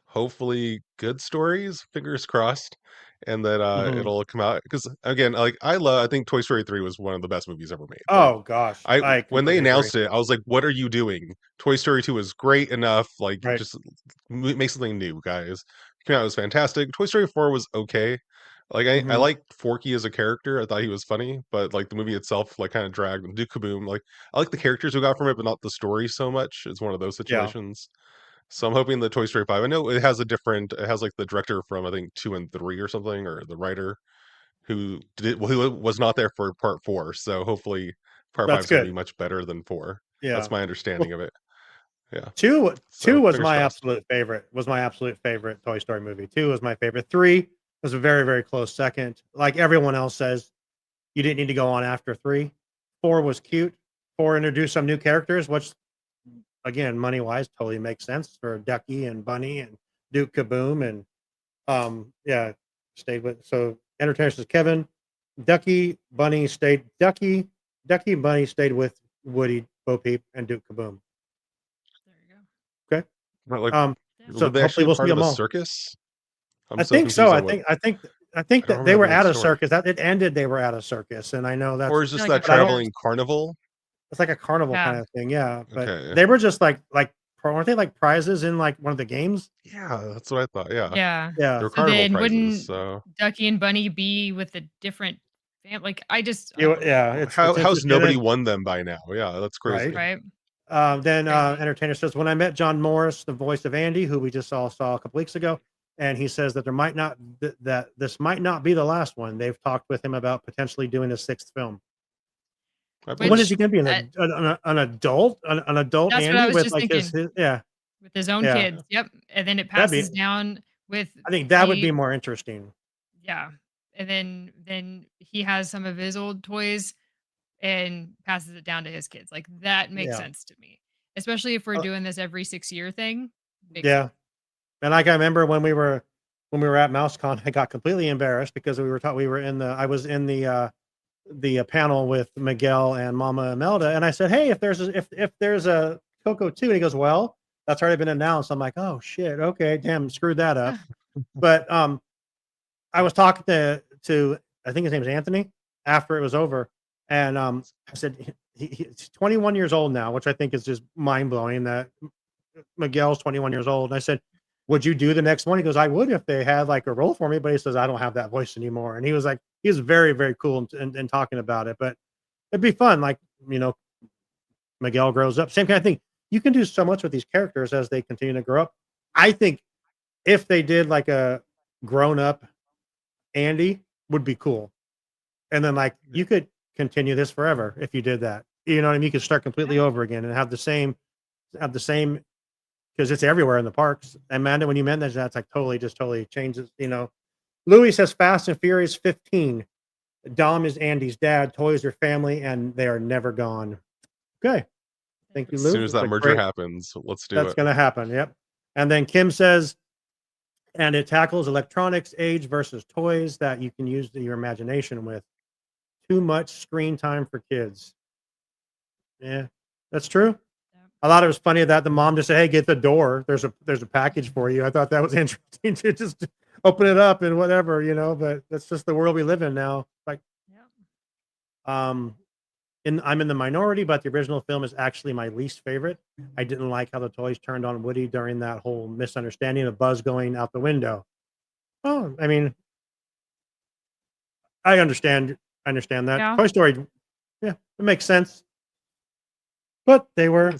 hopefully good stories, fingers crossed, and that Mhm. it'll come out because again, like I think Toy Story 3 was one of the best movies ever made. Like Oh gosh, I I when they completely agree. announced it, I was like, "What are you doing? Toy Story 2 is great enough. Like, Right. just make something new, guys." Came out, it was fantastic. Toy Story 4 was okay. Like I Mhm. liked Forky as a character. I thought he was funny, but like the movie itself, like kind of dragged. And Duke Kaboom, like I like the characters we got from it, but not the story so much. It's one of those Yeah. situations. So I'm hoping the Toy Story 5. I know it has like the director from I think 2 and 3 or something, or the writer who was not there for part 4. So hopefully part 5 That's is going to be good. much better than 4. That's Yeah. my Well, understanding of it. Yeah. 2 So was fingers my crossed. absolute favorite Toy Story movie. 2 was my favorite. 3 was a very, very close second. Like everyone else says, you didn't need to go on after 3. 4 was cute. 4 introduced some new characters, which again, money-wise, totally makes sense for Ducky and Bunny and Duke Kaboom and, yeah, stayed with so entertainer says, "Kevin, Ducky, Bunny stayed with Woody, Bo Peep, and Duke Kaboom." There you go. Okay. But like, Yeah. So were they hopefully actually we'll see part of them a all. circus? I'm I so think so. confused I on what think I think I think I don't that they remember were that at a story. circus. That it ended, they were at a circus, and I know Or that's is They're just like a that but I don't traveling fair. carnival? it's like a carnival Yeah. kind of thing, yeah, but Okay. they were just like weren't they like prizes in like one of the games? Yeah, that's what I thought. Yeah. Yeah. They Yeah. were So carnival then prizes. wouldn't So Ducky and Bunny be with a different like I don't know. Yeah, it's how's just and nobody then won them by now? Yeah, that's right. crazy. Right? Then Crazy. entertainer says, when I met John Morris, the voice of Andy, who we just saw a couple weeks ago, and he says that there might not that this might not be the last one. They've talked with him about potentially doing a 6th film. I What believe is it. Which he going to be uh, an adult that's what I Andy was with just like thinking. his yeah With his own yeah kids. Yep. And then it that'd passes be down with I think that would the be more interesting. yeah. And then he has some of his old toys and passes it down to his kids. Like that makes Yeah. sense to me. Especially if we're Uh, doing this every 6-year thing. Makes sense. yeah. And like I remember when we were at MouseCon, I got completely embarrassed because we were in the I was in the panel with Miguel and Mama Imelda, and I said, "Hey, if there's a Coco 2," and he goes, "Well, that's already been announced." I'm like, "Oh shit, okay, damn, screwed that up." But I was talking to I think his name's Anthony after it was over, and I said he's 21 years old now, which I think is just mind blowing that Miguel's 21 years old. And I said, "Would you do the next one?" He goes, "I would if they had like a role for me," but he says, "I don't have that voice anymore." And he was like, he was very, very cool in talking about it. But it'd be fun, like you know, Miguel grows up, same kind of thing. You can do so much with these characters as they continue to grow up. I think if they did like a grown up Andy, would be cool. And then like you could continue this forever if you did that. You know what I mean? You could start completely Yeah. over again and have the same because it's everywhere in the parks. Amanda, when you mentioned that's like totally changes. Louis says Fast and Furious 15. Dom is Andy's dad. Toys are family, and they are never gone. Okay, thank you, As Lou. soon as that merger happens, let's do That's it. going to happen. Yep. And then Kim says, and it tackles electronics, age versus toys that you can use your imagination with. Too much screen time for kids. Yeah, that's true. I thought it was funny that the mom just said, "Hey, get the door. There's a package for you." I thought that was interesting to just open it up and whatever, But that's just the world we live in now. Like, I'm in the minority, but the original film is actually my least favorite. I didn't like how the toys turned on Woody during that whole misunderstanding of Buzz going out the window. Oh, I mean, I understand that. Yeah. Toy Story, yeah, it makes sense. But they're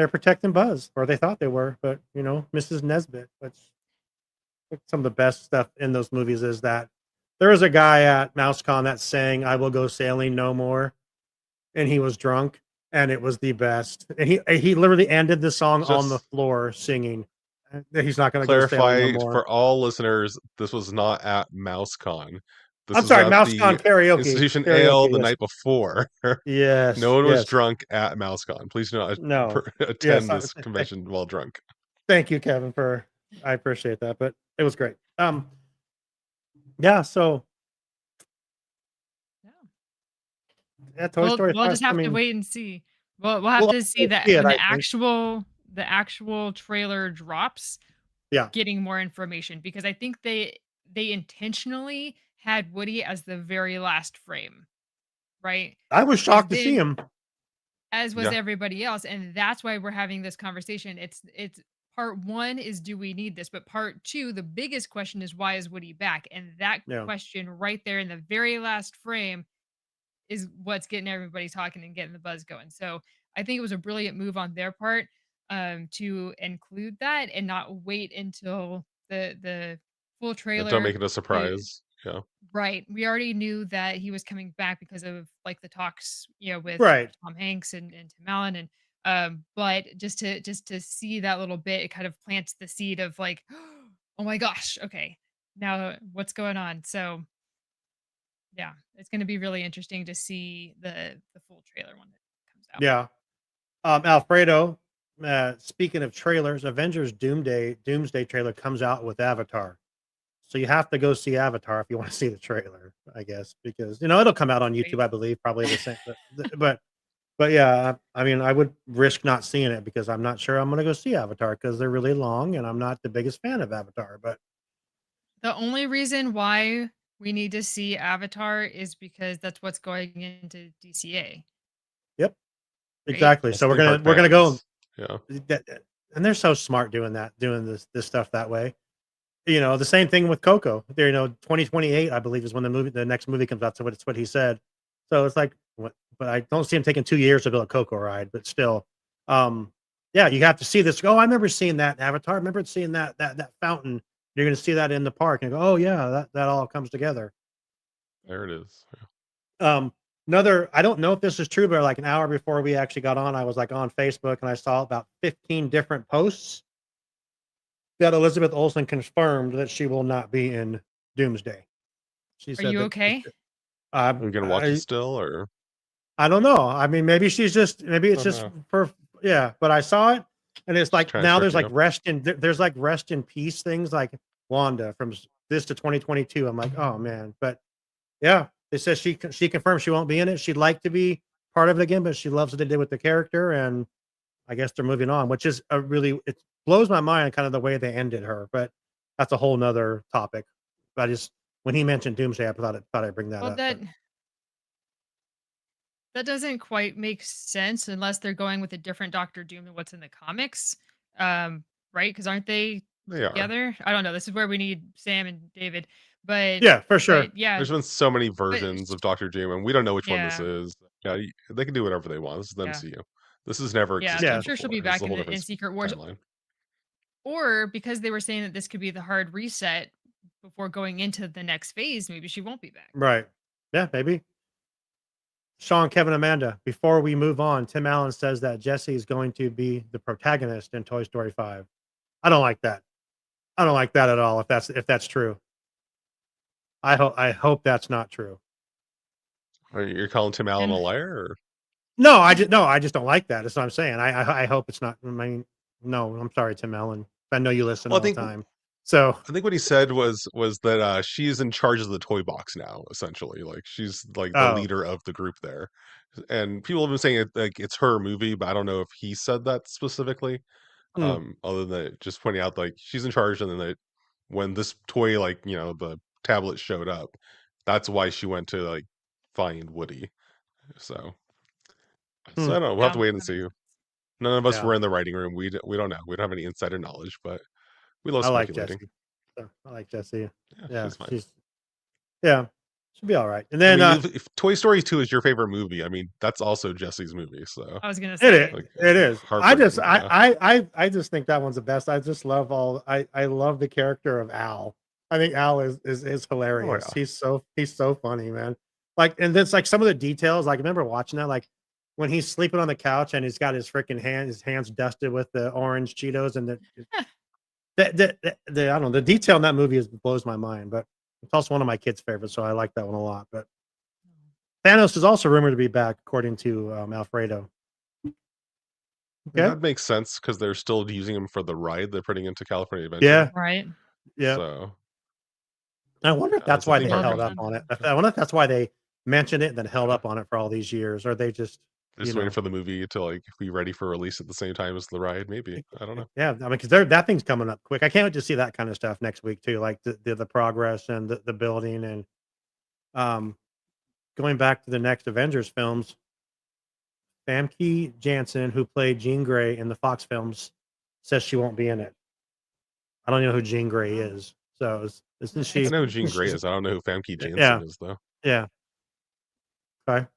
protecting Buzz, or they thought they were. But Mrs. Nesbit. That's some of the best stuff in those movies is that there was a guy at MouseCon that sang "I will go sailing no more," and he was drunk, and it was the best. And he literally ended the song on the floor singing. That he's not going to go sailing no Clarify more. for all listeners, this was not at MouseCon. This I'm was sorry, at MouseCon the karaoke. Institution Karaoke, Ale the yes. night before. Yes. No one was yes. drunk at MouseCon. Please do not No. attend Yes, this convention while drunk. Thank you, Kevin, I appreciate that, but it was great. Yeah, so yeah, Toy Story We'll 5, just have to wait and see. We'll have to see that when the actual trailer drops. Yeah. Getting more information, because I think they intentionally had Woody as the very last frame, right? I was shocked to see him. As was everybody else, and that's why we're having this conversation. It's part one is, do we need this? But part two, the biggest question is, why is Woody back? And that question right there in the very last frame is what's getting everybody talking and getting the buzz going. So I think it was a brilliant move on their part, to include that and not wait until the full trailer. Don't make it a surprise. Yeah. Right. We already knew that he was coming back because of like the talks, with Right. Tom Hanks and Tim Allen, and but just to see that little bit, it kind of plants the seed of like, oh my gosh, okay, now what's going on? So yeah, it's going to be really interesting to see the full trailer when it comes out. Yeah. Alfredo, speaking of trailers, Avengers Doomsday trailer comes out with Avatar. So you have to go see Avatar if you want to see the trailer, I guess, because it'll come out on YouTube, I believe, probably the same. But yeah, I mean, I would risk not seeing it because I'm not sure I'm going to go see Avatar because they're really long and I'm not the biggest fan of Avatar. But the only reason why we need to see Avatar is because that's what's going into DCA. Yep, exactly. So we're gonna go. Yeah, and they're so smart doing this stuff that way. The same thing with Coco. There, 2028, I believe, is when the next movie comes out. So it's what he said. So it's like, but I don't see him taking 2 years to build a Coco ride. But still, yeah, you have to see this. Oh, I remember seeing that in Avatar. I remember seeing that fountain. You're going to see that in the park and go, oh yeah, that all comes together. There it is. Yeah. I don't know if this is true, but like an hour before we actually got on, I was like on Facebook and I saw about 15 different posts that Elizabeth Olsen confirmed that she will not be in Doomsday. She said, "Are you okay? Are we gonna watch it still, or I don't know. I mean, maybe it's just for But I saw it, and it's like now there's like rest in peace things like Wanda from this to 2022. I'm like, oh man, but yeah, it says she confirmed she won't be in it. She'd like to be part of it again, but she loves what they did with the character, and I guess they're moving on, which is it blows my mind kind of the way they ended her, but that's a whole nother topic. But when he mentioned Doomsday, I thought I'd bring that up. That doesn't quite make sense unless they're going with a different Doctor Doom than what's in the comics. Right? Because aren't they together? I don't know. This is where we need Sam and David. But yeah, for sure. Yeah. There's been so many versions of Doctor Doom, and we don't know which one this is. Yeah, they can do whatever they want. This is the MCU. This has never existed. Yeah, I'm sure she'll be back in Secret Wars. Timeline. Or because they were saying that this could be the hard reset before going into the next phase, maybe she won't be back. Right. Yeah, maybe. Sean, Kevin, Amanda, before we move on, Tim Allen says that Jesse is going to be the protagonist in Toy Story 5. I don't like that. I don't like that at all. If that's true, I hope that's not true. You're calling Tim Allen a And liar? Or? No, I just don't like that. That's what I'm saying. I hope it's not. I mean, no, I'm sorry, Tim Allen. I know you listen Well, all the time. So I think what he said was that she's in charge of the toy box now, essentially. Like she's like the oh, leader of the group there. And people have been saying it like it's her movie, but I don't know if he said that specifically. hmm, Other than just pointing out like she's in charge, and then when this toy, like, the tablet showed up, that's why she went to like find Woody. So hmm, I don't know. We'll have yeah, to wait and that see. makes sense. None of us yeah. were in the writing room. We don't know. We don't have any insider knowledge, but we love I like speculating. Jesse. So, I like Jesse. Yeah, Yeah, she's fine. yeah, she'll be all right. And I then mean, if Toy Story 2 is your favorite movie, I mean, that's also Jesse's movie. So I was gonna it is. say. like It is. heartbreaking. Yeah. I just think that one's the best. I just love I love the character of Al. I think Al is Oh hilarious. yeah. He's so funny, man. Like, and it's like some of the details. Like, I remember watching that, like when he's sleeping on the couch and he's got his freaking his hands dusted with the orange Cheetos, and the I don't know, the detail in that movie blows my mind. But it's also one of my kids' favorites, so I like that one a lot. But Thanos is also rumored to be back, according to Alfredo. And Okay. that makes sense because they're still using him for the ride they're putting into California Yeah. Adventure. Right. Yeah. So I wonder if that's it's a why theme they park held Love up attraction. on it. I wonder if that's why they mentioned it and then held Yeah. up on it for all these years, or they just, Just waiting for the movie to like be ready for release at the same time as the ride, maybe. I don't know. yeah. I mean, because that thing's coming up quick. I can't wait to see that kind of stuff next week too, like the progress and the building and um going back to the next Avengers films. Famke Janssen, who played Jean Grey in the Fox films, says she won't be in it. I don't know who Jean Grey is. So isn't I she? know who Jean Grey She's, is. I don't know who Famke yeah, Janssen is though. yeah. Okay.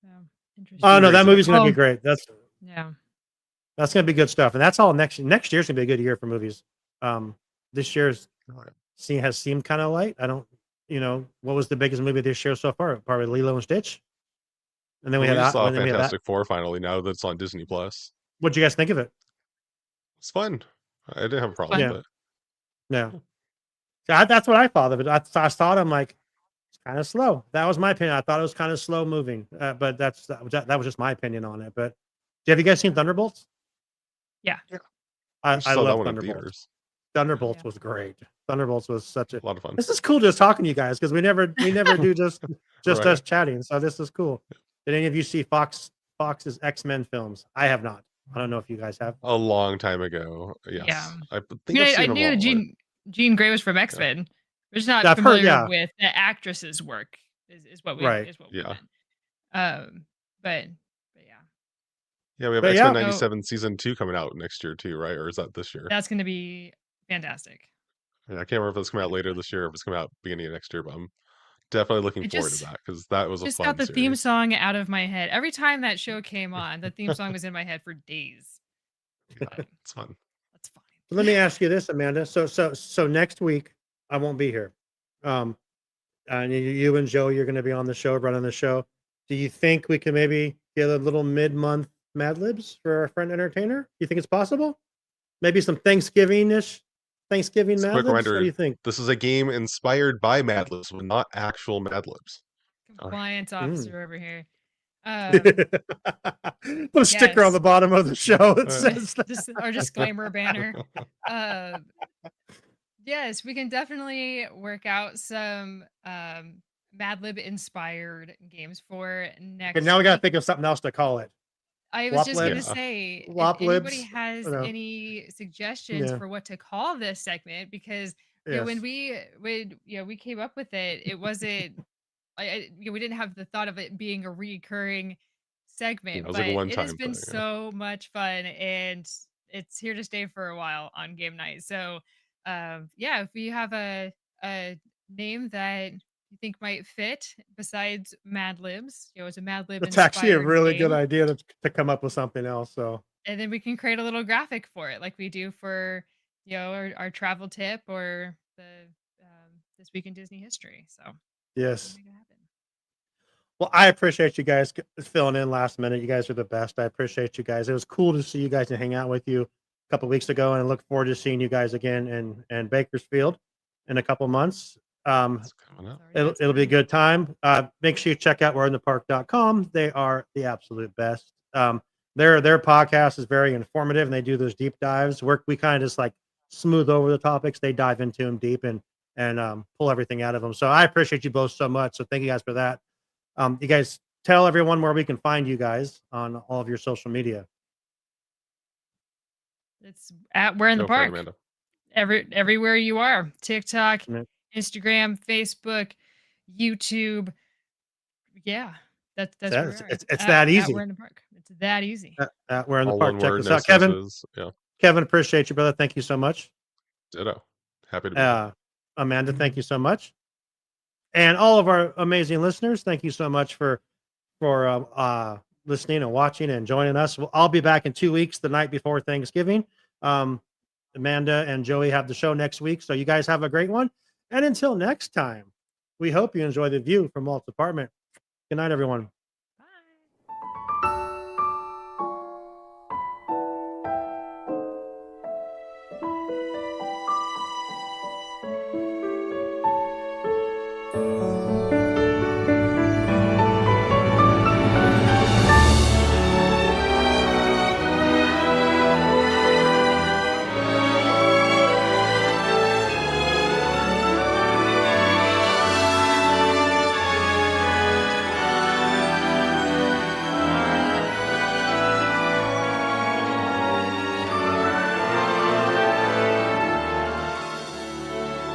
Yeah. Oh Jean Interesting. no, Grey's that an movie's X gonna Men. be Oh, great. yeah. That's gonna be good stuff, and that's all next year's gonna be a good year for movies. This year's has seemed kind of light. I don't, what was the biggest movie this year so far? Probably Lilo and Stitch, and then we Well, we had just that. saw When then we had that. Fantastic Four finally. Now that's on Disney Plus. What'd you guys think of it? It's fun. I didn't have a problem Fun. with Yeah, it. yeah. So that's what I thought of it. I saw it. I'm like, it's kind of slow. That was my opinion. I thought it was kind of slow moving, but that was just my opinion on it. But have you guys seen Thunderbolts? Yeah. I I saw that love one in Thunderbolts. theaters. Thunderbolts Yeah. was great. Thunderbolts was such A lot of fun. This is cool just talking to you guys because we never do just Right. us chatting. So this is cool. Did any of you see Fox's X-Men films? I have not. I don't know if you guys have. A long time ago. Yes. Yeah. I I think mean, I've I seen them knew all. Jean Grey was from X-Men. We're just not I've heard, familiar yeah. with the actress's work. Is what we Right. we Yeah. meant. But yeah. Yeah, we have But X-Men yeah. 97 season 2 coming out next year too, right? Or is that this year? That's gonna be fantastic. Yeah, I can't remember if it's coming out later this year or if it's coming out beginning of next year, but I'm definitely looking I forward to just that because that was a just got fun the theme series. song out of my head. Every time that show came on, the theme song was in my head for days. Yeah, it's fun. That's fine. Let me ask you this, Amanda. So next week I won't be here. And you and Joe, you're going to be on the show, running the show. Do you think we can maybe get a little mid-month Mad Libs for our friend entertainer? Do you think it's possible? Maybe some Thanksgiving Mad Just Libs. quick What do reminder, you think? this is a game inspired by Mad Libs, but not actual Mad Libs. Compliance officer over here. Put a sticker on the bottom of the show that says that. Just our disclaimer banner. Yes, we can definitely work out some Mad Lib inspired games for next Okay, now we got to week. think of something else to call it. I was Wop just gonna Libs? say, if Wop anybody Libs? has No. any suggestions Yeah. for what to call this segment, because when we came up with it, it wasn't we didn't have the thought of it being a recurring Yeah, segment, it was but like a it has one-time been thing. Yeah. so much fun and it's here to stay for a while on game night. So if you have a name that you think might fit besides Mad Libs, it's a Mad Lib It's actually a inspired really good game. idea to come up with something else. So And then we can create a little graphic for it, like we do for our travel tip or the this week in Disney history. So yes. make it happen. Well, I appreciate you guys filling in last minute. You guys are the best. I appreciate you guys. It was cool to see you guys and hang out with you a couple weeks ago, and I look forward to seeing you guys again in Bakersfield in a couple months. It'll be a good time. Make sure you check out we'reinthepark.com. They are the absolute best. Their podcast is very informative, and they do those deep dives. We kind of just like smooth over the topics. They dive into them deep and pull everything out of them. So I appreciate you both so much. So thank you guys for that. You guys tell everyone where we can find you guys on all of your social media. It's at We're in the Park. Everywhere you are. TikTok, Instagram, Facebook, YouTube. Yeah. That's where we are. It's that easy. We're in the Park. It's that easy. We're in the All Park. one Check word, this no out. Kevin. spaces. Yeah. Kevin, appreciate you, brother. Thank you so much. Ditto. Happy to be here. Amanda, thank you so much. And all of our amazing listeners, thank you so much for listening and watching and joining us. I'll be back in 2 weeks, the night before Thanksgiving. Amanda and Joey have the show next week, so you guys have a great one. And until next time, we hope you enjoy the view from Walt's apartment. Good night, everyone.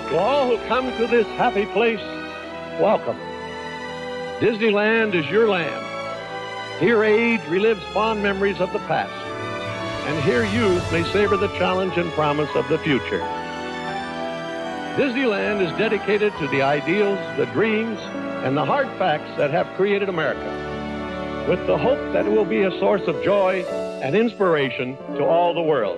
To all who come to this happy place, welcome. Disneyland is your land. Here age relives fond memories of the past, and here youth may savor the challenge and promise of the future. Disneyland is dedicated to the ideals, the dreams, and the hard facts that have created America, with the hope that it will be a source of joy and inspiration to all the world.